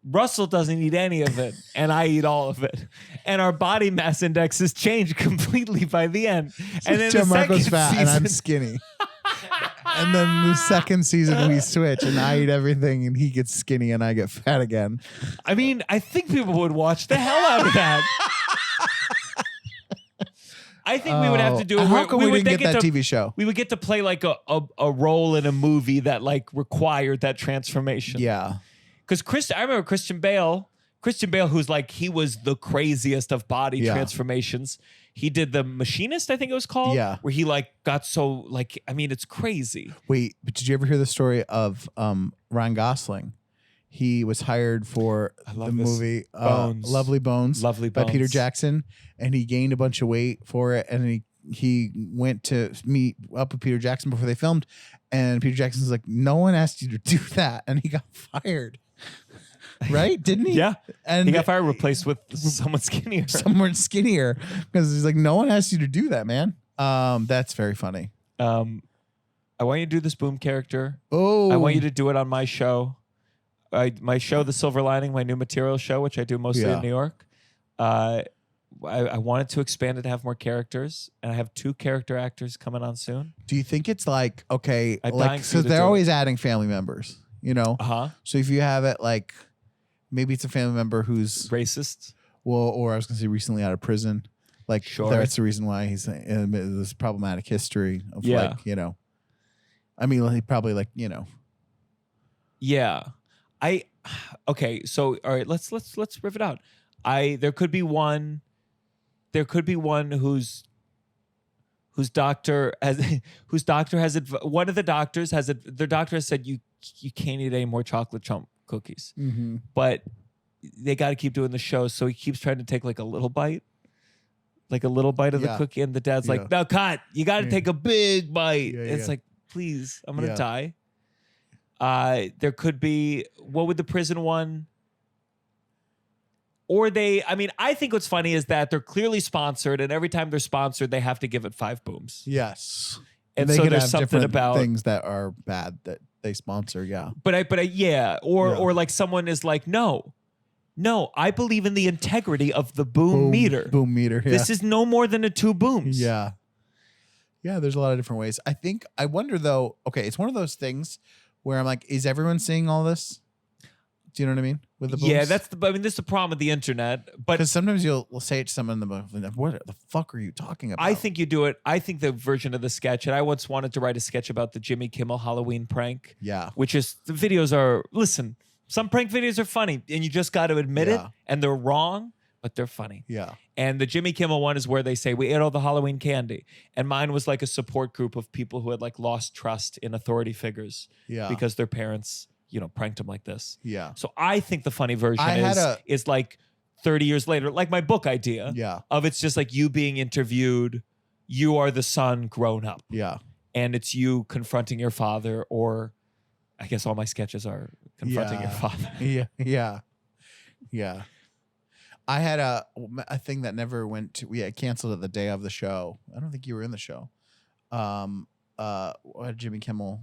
Russell doesn't eat any of it, and I eat all of it. And our body mass indexes change completely by the end. And then the Gianmarco's second fat season, and I'm skinny. And then the second season we switch and I eat everything and he gets skinny and I get fat again. I mean, I think people would watch the hell out of that. I think we would have to do it. How where come we would didn't then get that TV show? We would get to play like a role in a movie that like required that transformation. Yeah. Because I remember Christian Bale, who's like, he was the craziest of body Yeah. transformations. He did The Machinist, I think it was called. Yeah. Where he like got so like, I mean, it's crazy. Wait, but did you ever hear the story of Ryan Gosling? He was hired for love the this. movie Bones. Lovely Bones by Peter Bones. Jackson, and he gained a bunch of weight for it, and he went to meet up with Peter Jackson before they filmed, and Peter Jackson's like, no one asked you to do that, and he got fired. Right? Didn't he? Yeah. And He got fired, replaced with someone skinnier. someone skinnier because he's like, no one asked you to do that, man. That's very funny. I want you to do this Boom character. Oh, I want you to do it on my show. My show, The Silver Lining, my new material show, which I do mostly Yeah. in New York. I wanted to expand it to have more characters, and I have 2 character actors coming on soon. Do you think it's like, okay, I'm like, dying for so you to they're do it. always adding family members, you know? Uh-huh. So if you have it like, maybe it's a family member who's, Racist. well, or I was going to say recently out of prison. Like, Sure. that's the reason why he's in this problematic history of Yeah. like, you know, I mean, he probably like, you know. Yeah. Okay, so all right, let's riff it out. There could be one whose doctor has one of the doctors has their doctor has said you can't eat any more chocolate chunk cookies. Mm-hmm. But they got to keep doing the show, so he keeps trying to take like a little bite of the cookie, and the dad's like, no, cut, you got to take a big bite. It's like, please, I'm gonna die. There could be, what would the prison one, or I think what's funny is that they're clearly sponsored, and every time they're sponsored they have to give it 5 booms. Yes. And they so could there's have something different about things that are bad that they sponsor. Yeah. Or like someone is like, no, I believe in the integrity of the boom meter. Boom meter. Yeah. This is no more than 2 booms. Yeah. Yeah. There's a lot of different ways. I wonder though, okay, it's one of those things where I'm like, is everyone seeing all this? Do you know what I mean? With the booms? Yeah, this is the problem with the internet. But because sometimes we'll say it to someone in the movie, what the fuck are you talking about? I think you do it. I think the version of the sketch, and I once wanted to write a sketch about the Jimmy Kimmel Halloween prank. Yeah. Which is, the videos are, listen, some prank videos are funny, and you just got to admit it, and they're wrong, but they're funny. Yeah. And the Jimmy Kimmel one is where they say, we ate all the Halloween candy. And mine was like a support group of people who had like lost trust in authority figures. Yeah. Because their parents, pranked them like this. Yeah. So I think the funny version I is like 30 years later, like my book idea. Yeah. Of it's just like you being interviewed, you are the son grown up. Yeah. And it's you confronting your father, or I guess all my sketches are confronting your father. Yeah. Yeah. Yeah. I had a thing that never went to, we had canceled it the day of the show. I don't think you were in the show. Jimmy Kimmel,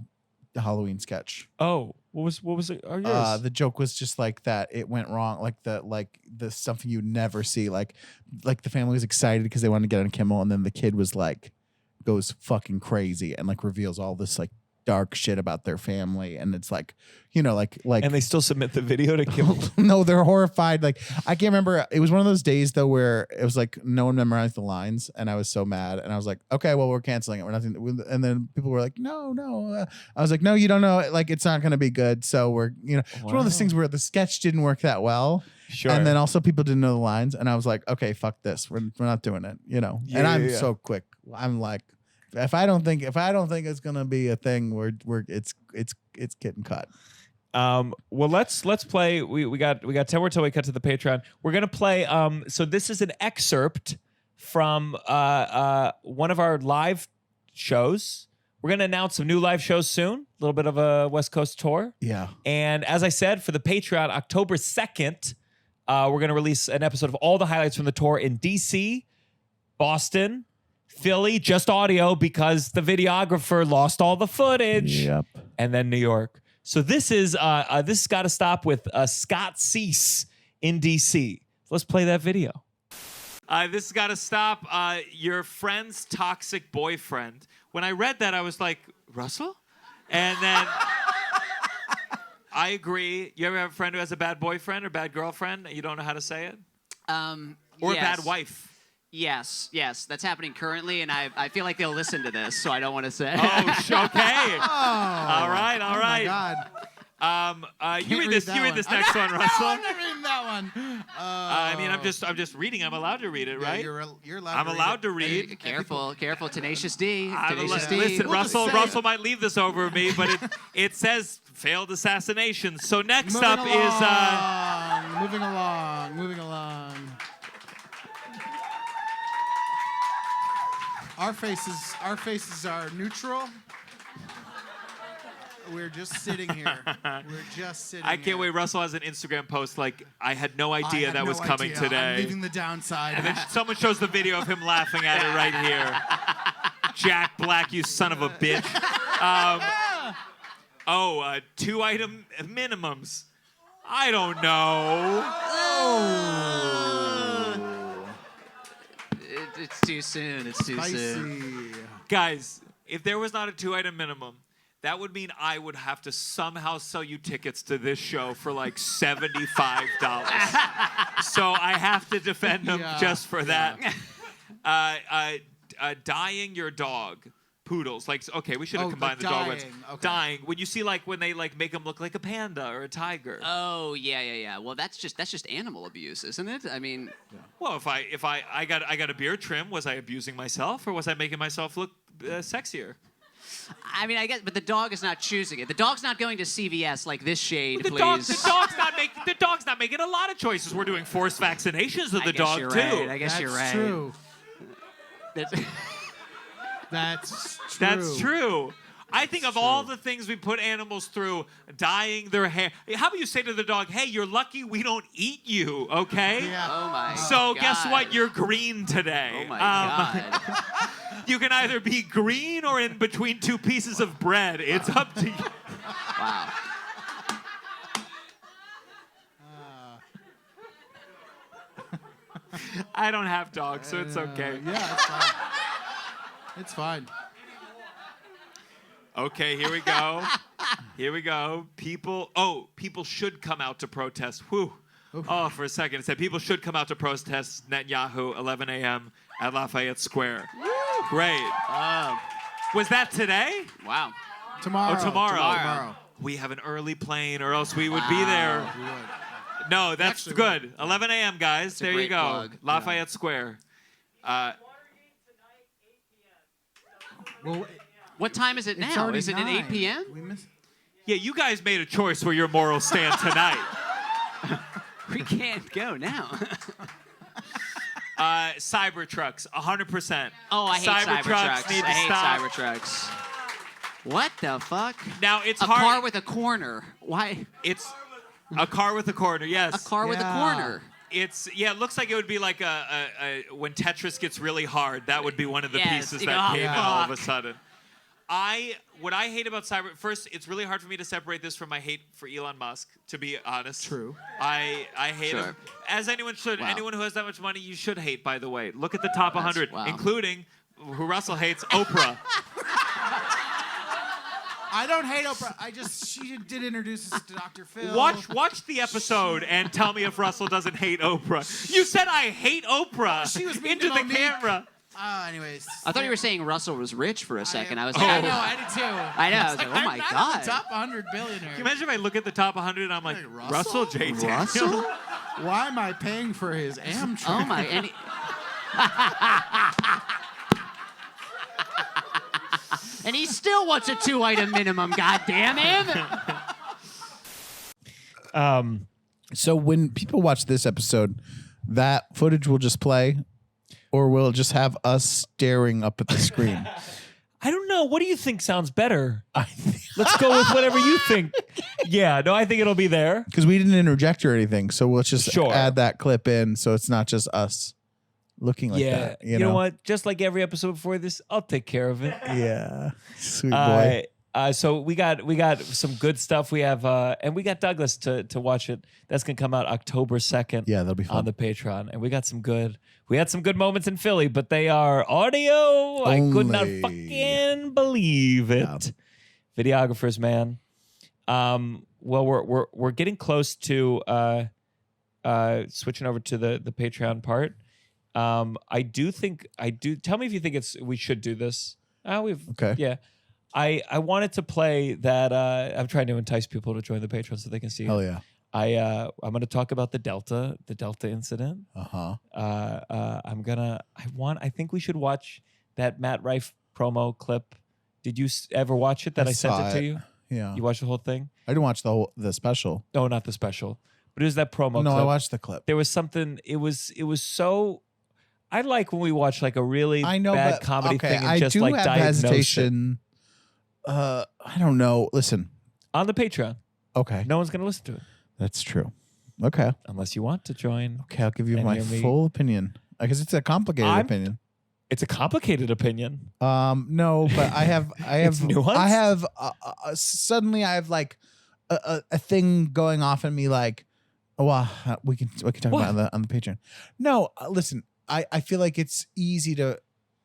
the Halloween sketch. Oh, what was it? Oh, yours. The joke was just like that. It went wrong. Like the something you'd never see. Like the family was excited because they wanted to get on Kimmel, and then the kid was like, goes fucking crazy and like reveals all this like dark shit about their family, and it's like, like and they still submit the video to Kimmel. No, they're horrified. Like, I can't remember. It was one of those days though where it was like no one memorized the lines, and I was so mad, and I was like, okay, well, we're canceling it. We're nothing. And then people were like, no. I was like, no, you don't know. Like, it's not going to be good. So we're, it's one of those things where the sketch didn't work that well. Sure. And then also people didn't know the lines, and I was like, okay, fuck this. We're not doing it. And I'm so quick. I'm like, if I don't think it's gonna be a thing, it's getting cut. Well, let's play. We got 10 more till we cut to the Patreon. We're gonna play. So this is an excerpt from one of our live shows. We're gonna announce some new live shows soon. A little bit of a West Coast tour. Yeah. And as I said, for the Patreon, October 2nd, we're gonna release an episode of all the highlights from the tour in DC, Boston, Philly, just audio because the videographer lost all the footage. Yep. And then New York. So this is got to stop with Scott Cease in DC. Let's play that video. This has got to stop. Your friend's toxic boyfriend. When I read that, I was like, Russell? And then I agree. You ever have a friend who has a bad boyfriend or bad girlfriend and you don't know how to say it? Or a bad wife? Yes, that's happening currently, and I feel like they'll listen to this, so I don't want to say. Oh, okay. All right. Oh my God. You read this next one, Russell. I'm not reading that one. I mean, I'm just reading. I'm allowed to read it, right? You're allowed. I'm allowed to read. Careful, Tenacious D. Listen, Russell might leave this over me, but it says failed assassination. So next up is moving along. Our faces are neutral. We're just sitting here. I can't wait. Russell has an Instagram post like, I had no idea that was coming today. I'm leaving the downside. And then someone shows the video of him laughing at it right here. Jack Black, you son of a bitch. 2-item minimums. I don't know. It's too soon. It's too soon. Guys, if there was not a 2-item minimum, that would mean I would have to somehow sell you tickets to this show for like $75. So I have to defend them just for that. Dyeing your dog. Poodles. Like, okay, we should have combined the dog ones. Okay. Dying. When you see like when they like make them look like a panda or a tiger. Oh yeah. Well, that's just animal abuse, isn't it? I mean, Well, if I got a beard trim, was I abusing myself or was I making myself look sexier? I guess, but the dog is not choosing it. The dog's not going to CVS like this shade, The please. the dog's not making a lot of choices. We're doing forced vaccinations of the dog too. Right. I guess you're right. True. That's- That's true. That's true. I think of all the things we put animals through, dyeing their hair. How about you say to the dog, hey, you're lucky we don't eat you, okay? Yeah. Oh my So God. guess what? You're green today. Oh my God. You can either be green or in between two pieces of bread. It's up to you. Wow. I don't have dogs, so it's okay. Yeah, it's fine. It's fine. Okay, here we go. Here we go. People should come out to protest. Whew. Oh, for a second. It said people should come out to protest Netanyahu, 11 a.m. at Lafayette Square. Great. Was that today? Wow. Tomorrow. Oh, tomorrow. Tomorrow. We have an early plane or else we would be there. We would. No, that's Actually, good. 11 a.m., guys. a There you great go. plug. Lafayette Square. Well, What time is it it's now? already Is it at 8 9. p.m.? We missed. Yeah, you guys made a choice where your morals stand tonight. We can't go now. Cybertrucks, 100%. Oh, I hate Cybertrucks. Need to I hate stop. Cybertrucks. What the fuck? Now, it's A hard. car with a corner. Why? It's a car with a corner, yes. A car with a Yeah. corner. It looks like it would be like a when Tetris gets really hard, that would be one of the Yes, pieces you that go, came in fuck. all of a sudden. What I hate about first, it's really hard for me to separate this from my hate for Elon Musk, to be honest. True. I hate Sure. him. As anyone should. Wow. Anyone who has that much money, you should hate, by the way. Look at the top 100, wow. including who Russell hates, Oprah. I don't hate Oprah. She did introduce us to Dr. Phil. Watch the episode and tell me if Russell doesn't hate Oprah. You said I hate Oprah. She was mean into to the Monique. camera. Anyways. I thought you were saying Russell was rich for a second. I was Oh, like, I know. I did too. I know. I was like, oh my I'm not God. in the top 100 billionaires. Can you imagine if I look at the top 100 and I'm like, Hey, Russell Russell? J. Daniels? Russell? Why am I paying for his Amtrak? Oh my. And and he still wants a 2-item minimum. God damn him. So when people watch this episode, that footage will just play, or will it just have us staring up at the screen? I don't know. What do you think sounds better? Let's go with whatever you think. Yeah, no, I think it'll be there. Because we didn't interject or anything, so we'll just Sure. add that clip in, so it's not just us looking like that. You know what? Just like every episode before this, I'll take care of it. Yeah, sweet boy. So we got some good stuff. We have and we got Douglas to watch it. That's gonna come out October 2nd. Yeah, that'll be fun. on the Patreon. And we had some good moments in Philly, but they are audio. I could not Only. fucking believe it. Yeah. Videographers, man. Well, we're getting close to switching over to the Patreon part. I do. Tell me if you think we should do this. Okay. Yeah. I wanted to play that. I'm trying to entice people to join the Patreon so they can see. Hell yeah. I'm going to talk about the Delta incident. Uh-huh. I think we should watch that Matt Rife promo clip. Did you ever watch it? That I sent saw it to you. Yeah. You watched the whole thing? I didn't watch the special. No, not the special, but it was that promo. No, clip. I watched the clip. There was something. It was so. I like when we watch like a really bad comedy thing and I just do like have diagnose it. hesitation. I don't know. Listen. On the Patreon. Okay. No one's going to listen to it That's true. Okay. unless you want to join. Okay, I'll give you And my hear me. full opinion. Because it's a complicated I'm- opinion. It's a complicated opinion. No, but I have It's nuanced? Suddenly I have like a thing going off in me like, oh, well, we can talk What? about it on the Patreon. No, listen, I feel like it's easy to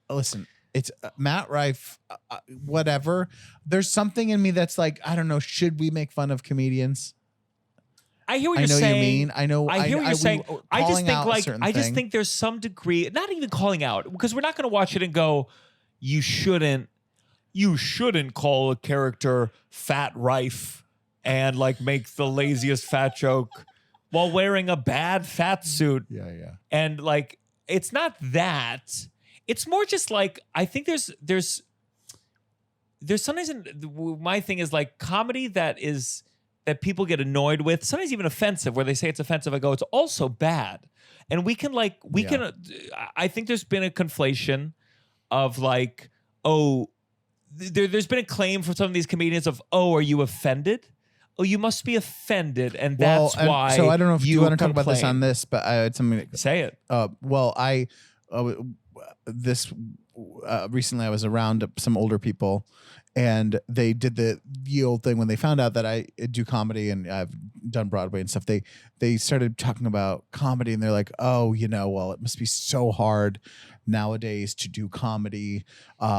listen. It's Matt Rife, whatever. There's something in me that's like, I don't know. Should we make fun of comedians? I hear what I you're know saying. you mean. I know. I hear what you're saying. I just think I just thing. think there's some degree, not even calling out, because we're not going to watch it and go, you shouldn't call a character Fat Rife and like make the laziest fat joke while wearing a bad fat suit. Yeah. And like, it's not that. It's more just like, I think there's sometimes my thing is like comedy that people get annoyed with, sometimes even offensive, where they say it's offensive. I go, it's also bad. And we can I think there's been a conflation of like, there's been a claim from some of these comedians of, are you offended? Oh, you must be offended. And that's why. So I don't know if you want to talk about this complain. on this, but I had something to Say it. Recently I was around some older people, and they did the old thing when they found out that I do comedy and I've done Broadway and stuff. They started talking about comedy, and they're like, oh, well, it must be so hard nowadays to do comedy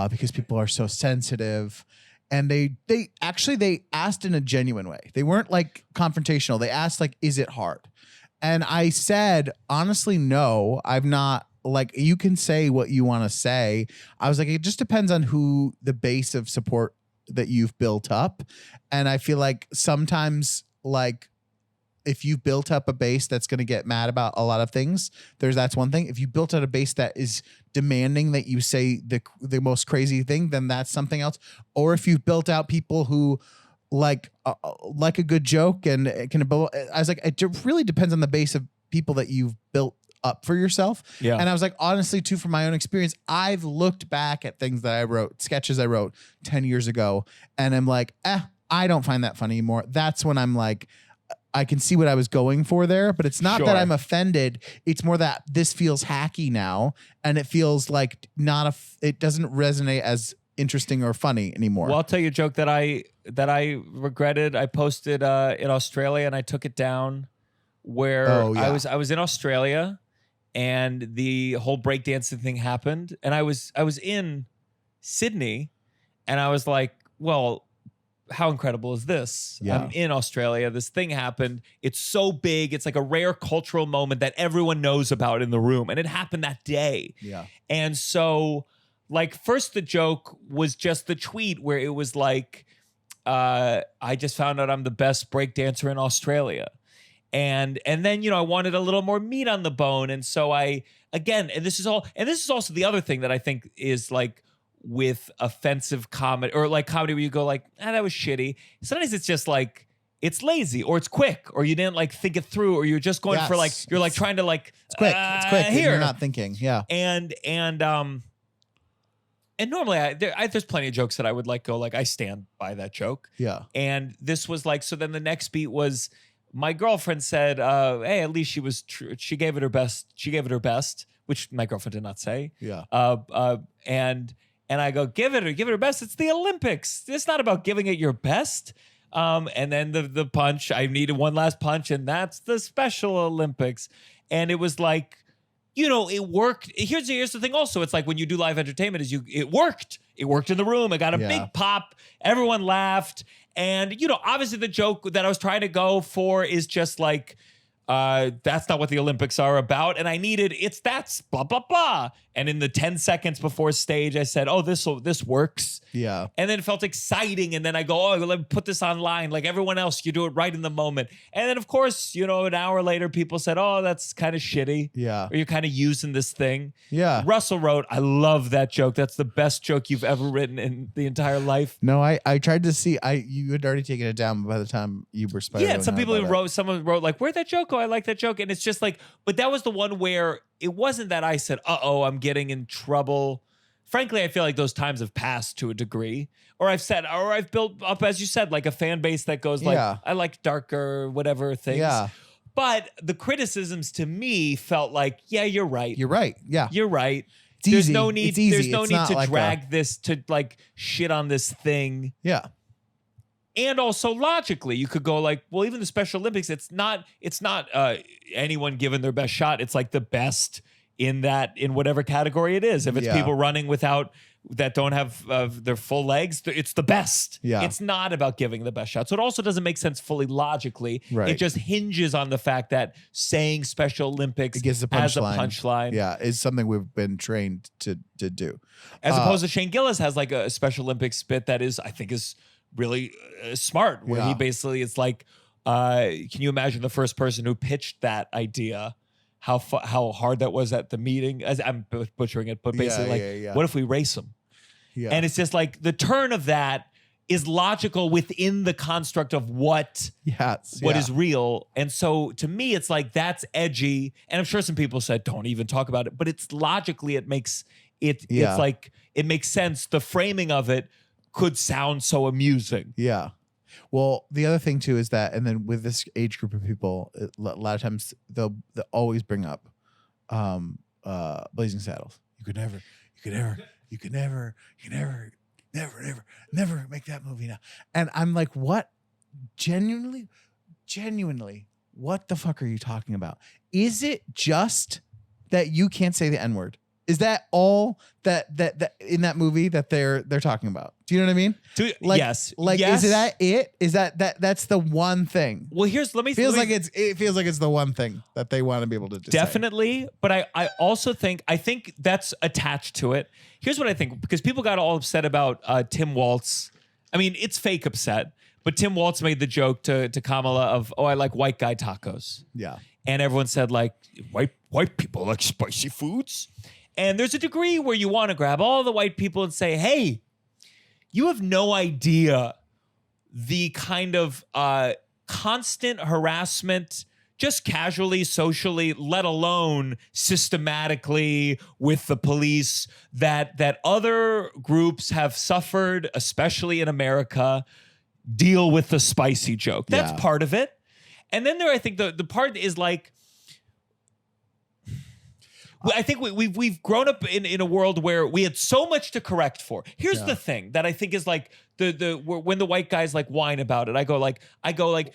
because people are so sensitive. And they asked in a genuine way. They weren't like confrontational. They asked like, is it hard? And I said, honestly, no, I've not. Like, you can say what you want to say. I was like, it just depends on who the base of support that you've built up. And I feel like sometimes, like, if you've built up a base that's going to get mad about a lot of things, that's one thing. If you built out a base that is demanding that you say the most crazy thing, then that's something else. Or if you've built out people who like a good joke and can, I was like, it really depends on the base of people that you've built up for yourself. Yeah. And I was like, honestly, too, from my own experience, I've looked back at things that I wrote, sketches I wrote 10 years ago, and I'm like, I don't find that funny anymore. That's when I'm like, I can see what I was going for there, but it's not that I'm offended. It's more that this feels hacky now, and it feels like it doesn't resonate as interesting or funny anymore. Well, I'll tell you a joke that I regretted. I posted in Australia, and I took it down where I was in Australia, and the whole breakdancing thing happened, and I was in Sydney, and I was like, well, how incredible is this? Yeah. I'm in Australia. This thing happened. It's so big. It's like a rare cultural moment that everyone knows about in the room, and it happened that day. Yeah. And so, like, first the joke was just the tweet where it was like, I just found out I'm the best breakdancer in Australia. And then, I wanted a little more meat on the bone. And so and this is also the other thing that I think is like with offensive comedy, or like comedy where you go like, that was shitty. Sometimes it's just like, it's lazy, or it's quick, or you didn't like think it through, or you're just going for like, you're like trying to like, it's quick. It's quick. And Here. you're not thinking. Yeah. And normally there's plenty of jokes that I would like go like, I stand by that joke. Yeah. And this was like, so then the next beat was, my girlfriend said, hey, at least she was true. She gave it her best. She gave it her best, which my girlfriend did not say. Yeah. And I go, give it her best. It's the Olympics. It's not about giving it your best. And then the punch, I needed one last punch, and that's the Special Olympics. And it was like, it worked. Here's the thing also. It's like when you do live entertainment, it worked. It worked in the room. It got a big pop. Everyone laughed. And, obviously the joke that I was trying to go for is just like, that's not what the Olympics are about. And I needed, that's blah, blah, blah. And in the 10 seconds before stage, I said, this works. Yeah. And then it felt exciting. And then I go, let me put this online. Like everyone else, you do it right in the moment. And then, of course, an hour later, people said, that's kind of shitty. Yeah. Or you're kind of using this thing. Yeah. Russell wrote, I love that joke. That's the best joke you've ever written in the entire life. No, I tried to see, you had already taken it down by the time you were spiraling. Yeah, someone wrote like, where'd that joke go? I like that joke. And it's just like, but that was the one where it wasn't that I said, I'm getting in trouble. Frankly, I feel like those times have passed to a degree. Or I've built up, as you said, like a fan base that goes like, I like darker, whatever things. Yeah. But the criticisms to me felt like, yeah, you're right. You're right. Yeah. You're right. It's There's easy. no need. It's easy. There's no It's need not to like drag this to like shit on this thing. Yeah. And also logically, you could go like, well, even the Special Olympics, it's not anyone giving their best shot. It's like the best in whatever category it is. If it's Yeah. people running that don't have their full legs, it's the best. Yeah. It's not about giving the best shot. So it also doesn't make sense fully logically. Right. It just hinges on the fact that saying Special Olympics It gives the as a punchline. punchline. Yeah, is something we've been trained to do. As opposed to Shane Gillis has like a Special Olympics bit that I think is really smart, where he Yeah. basically, it's like, can you imagine the first person who pitched that idea? How hard that was at the meeting. As I'm butchering it, but basically, what if we race them? Yeah. And it's just like the turn of that is logical within the construct of what is real. And so to me, it's like that's edgy. And I'm sure some people said, don't even talk about it. But it's logically, it makes it. It's like it makes sense. The framing of it could sound so amusing. Yeah. Well, the other thing too is that, and then with this age group of people, a lot of times they'll always bring up Blazing Saddles. You could never make that movie now. And I'm like, what? Genuinely, what the fuck are you talking about? Is it just that you can't say the N-word? Is that all that in that movie that they're talking about? Do you know what I mean? Yes. Is that it? Is that's the one thing? Well, it feels like it's the one thing that they want to be able to just definitely. say. But I also think that's attached to it. Here's what I think, because people got all upset about Tim Waltz. I mean, it's fake upset, but Tim Waltz made the joke to Kamala of, I like white guy tacos. Yeah. And everyone said, like, white people like spicy foods. And there's a degree where you want to grab all the white people and say, hey, you have no idea the kind of constant harassment, just casually, socially, let alone systematically with the police, that other groups have suffered, especially in America. Deal with the spicy joke. That's part of it. And then I think the part is like, I think we've grown up in a world where we had so much to correct for. Here's the thing that I think is like when the white guys like whine about it, I go like,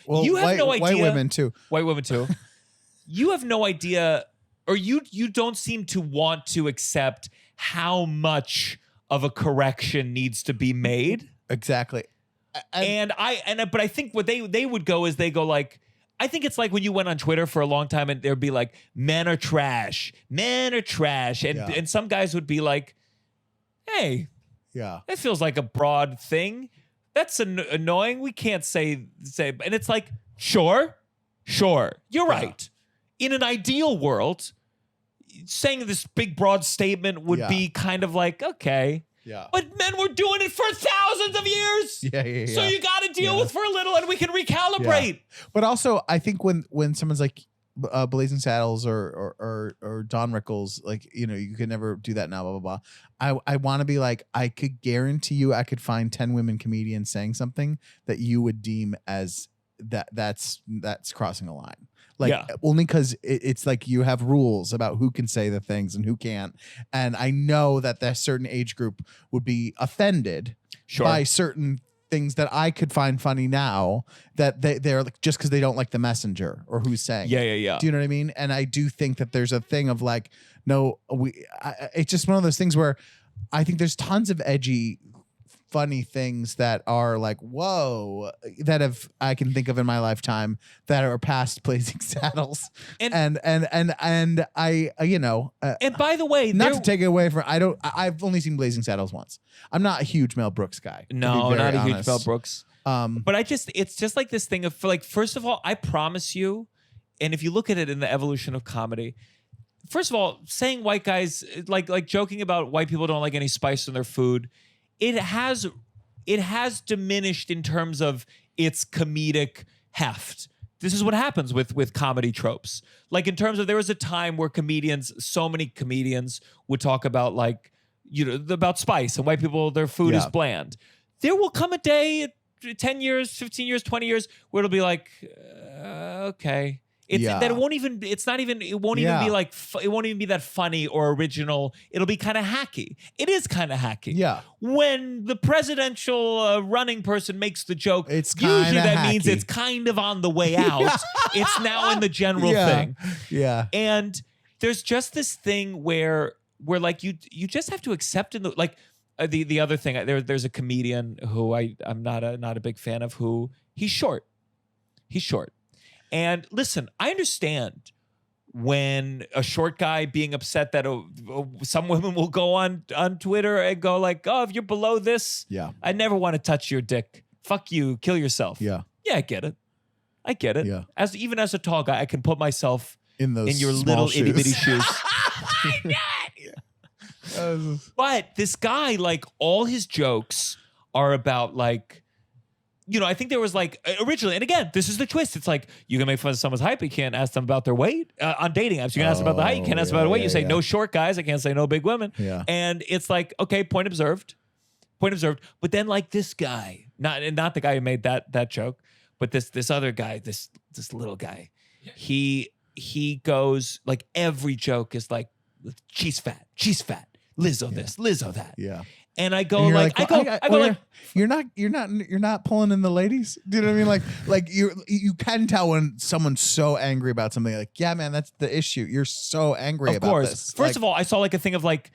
well, you have no idea. White women too. You have no idea, or you don't seem to want to accept how much of a correction needs to be made. Exactly. But I think what they would go is they go like, I think it's like when you went on Twitter for a long time and there'd be like, men are trash. And some guys would be like, hey, that feels like a broad thing. That's annoying. We can't say, and it's like, sure, you're right. In an ideal world, saying this big broad statement would be kind of like, okay. Yeah. But men were doing it for thousands of years. Yeah. So you got to deal with for a little and we can recalibrate. Yeah. But also, I think when someone's like Blazing Saddles or Don Rickles, like, you could never do that now, blah, blah, blah. I want to be like, I could guarantee you I could find 10 women comedians saying something that you would deem as that's crossing a line. Only because it's like you have rules about who can say the things and who can't. And I know that certain age group would be offended by certain things that I could find funny now that they're like, just because they don't like the messenger or who's saying. Yeah. Do you know what I mean? And I do think that there's a thing of like, no, it's just one of those things where I think there's tons of edgy, funny things that are like, whoa, that I can think of in my lifetime that are past Blazing Saddles. And I and by the way, not to take it away from, I've only seen Blazing Saddles once. I'm not a huge Mel Brooks guy. No, not a huge honest. Mel Brooks. But it's just like this thing of like, first of all, I promise you, and if you look at it in the evolution of comedy, first of all, saying white guys, like joking about white people don't like any spice in their food, it has diminished in terms of its comedic heft. This is what happens with comedy tropes. Like in terms of, there was a time where so many comedians would talk about like, about spice and white people, their food is bland. There will come a day, 10 years, 15 years, 20 years, where it'll be like, okay. That it won't even be like, it won't even be that funny or original. It'll be kind of hacky. It is kind of hacky. Yeah. When the presidential running person makes the joke, it's usually that hacky. means it's kind of on the way out. It's now in the general thing. Yeah. And there's just this thing where like you just have to accept the other thing. There's a comedian who I'm not a big fan of, who he's short. He's short. And listen, I understand when a short guy being upset that some women will go on Twitter and go like, oh, if you're below this, I never want to touch your dick. Fuck you, kill yourself. Yeah, I get it. Yeah. Even as a tall guy, I can put myself in your little itty bitty shoes. But this guy, like, all his jokes are about like, I think there was like originally, and again, this is the twist. It's like, you can make fun of someone's height, but you can't ask them about their weight on dating apps. You can ask them about the height, you can't ask them about the weight. You say no short guys, I can't say no big women. Yeah. And it's like, okay, point observed. But then like this guy, not the guy who made that joke, but this other guy, this little guy, he goes like, every joke is like, she's fat, Lizzo this, Lizzo that. Yeah. And I go like, you're not pulling in the ladies. Do you know what I mean? Like you can tell when someone's so angry about something. Like, yeah, man, that's the issue. You're so angry about this. First of all, I saw like a thing of like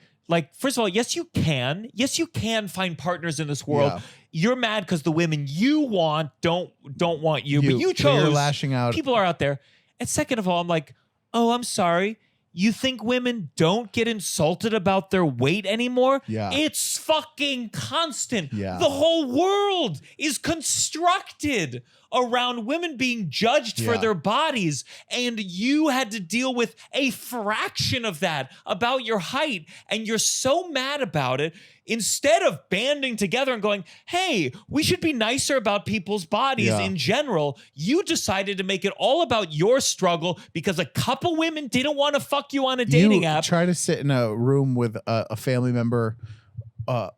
first of all, yes, you can find partners in this world. Yeah. You're mad because the women you want don't want you, but you chose. You're lashing out. People are out there. And second of all, I'm like, oh, I'm sorry. You think women don't get insulted about their weight anymore? Yeah. It's fucking constant. Yeah. The whole world is constructed around women being judged for their bodies. And you had to deal with a fraction of that about your height. And you're so mad about it. Instead of banding together and going, hey, we should be nicer about people's bodies in general, you decided to make it all about your struggle because a couple women didn't want to fuck you on a dating app. Try to sit in a room with a family member,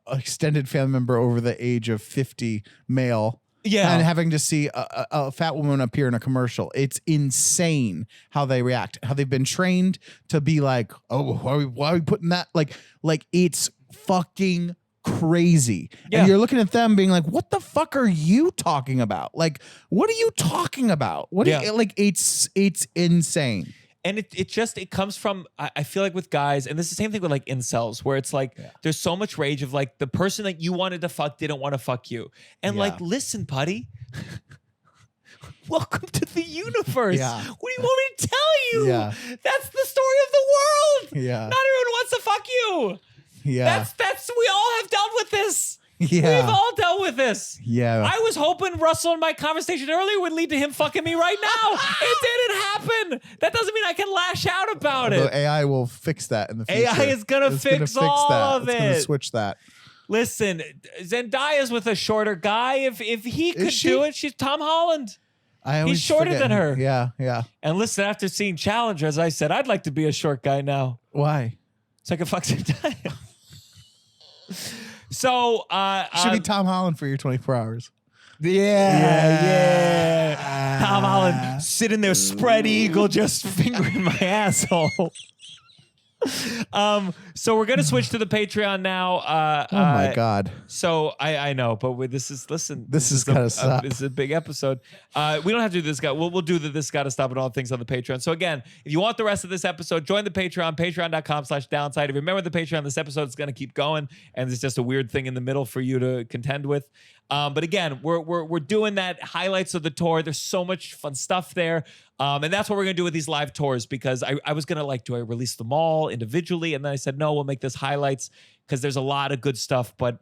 extended family member over the age of 50, male. Yeah. And having to see a fat woman appear in a commercial. It's insane how they react, how they've been trained to be like, oh, why are we putting that? Like it's fucking crazy. Yeah. And you're looking at them being like, what the fuck are you talking about? Like, what are you talking about? What are you, like, it's insane. And it comes from, I feel like with guys, and this is the same thing with like incels, where it's like, there's so much rage of like, the person that you wanted to fuck didn't want to fuck you. And like, listen, buddy, welcome to the universe. Yeah. What do you want me to tell you? Yeah. That's the story of the world. Yeah. Not everyone wants to fuck you. Yeah. That's we all have dealt with this. Yeah. We've all dealt with this. Yeah. I was hoping Russell and my conversation earlier would lead to him fucking me right now. It didn't happen. That doesn't mean I can lash out about it. AI will fix that in the future. AI is going to fix all of it. It's going to switch that. Listen, Zendaya's with a shorter guy. If he could do it, she's Tom Holland. He's shorter than her. Yeah, yeah. And listen, after seeing Challenger, as I said, I'd like to be a short guy now. Why? So I can fuck Zendaya. So should be Tom Holland for your 24 hours. Yeah. Tom Holland sitting there, spread eagle, just fingering my asshole. So we're gonna switch to the Patreon now. Oh my God. So I know, but this is gotta stop. This is a big episode. We don't have to do this guy. We'll do this gotta stop and all things on the Patreon. So again, if you want the rest of this episode, join the Patreon, patreon.com/downside. If you remember the Patreon, this episode is gonna keep going, and it's just a weird thing in the middle for you to contend with. But again, we're doing that highlights of the tour. There's so much fun stuff there. And that's what we're going to do with these live tours, because I was going to do I release them all individually? And then I said, no, we'll make this highlights because there's a lot of good stuff. But,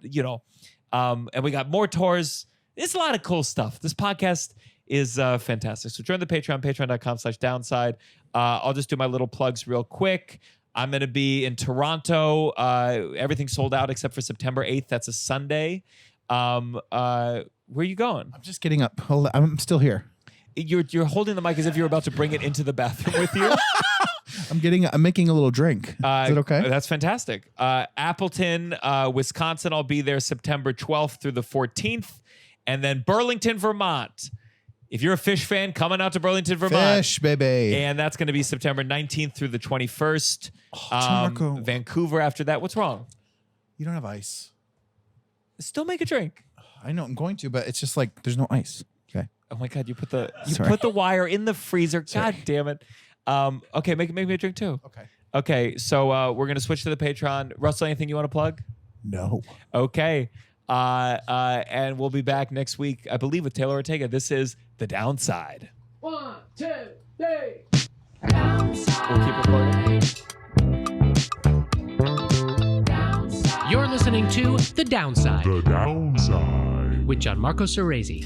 and we got more tours. There's a lot of cool stuff. This podcast is fantastic. So join the Patreon, patreon.com/downside. I'll just do my little plugs real quick. I'm going to be in Toronto. Everything's sold out except for September 8th. That's a Sunday. Where are you going? I'm just getting up. I'm still here. You're holding the mic as if you're about to bring it into the bathroom with you. I'm making a little drink. Is it okay? That's fantastic. Appleton, Wisconsin. I'll be there September 12th through the 14th, and then Burlington, Vermont. If you're a Fish fan, coming out to Burlington, Vermont. Fish, baby. And that's going to be September 19th through the 21st. Gianmarco. Vancouver after that. What's wrong? You don't have ice. Still make a drink. I know I'm going to, but it's just like there's no ice. Okay. Oh my God, you put the wire in the freezer. God damn it. Okay, make me a drink too. Okay. Okay, so we're gonna switch to the Patreon. Russell, anything you want to plug? No. Okay. And we'll be back next week, I believe, with Taylor Ortega. This is The Downside. 1, 2, 3. We'll keep recording. You're listening to The Downside The Downside. with Gianmarco Soresi.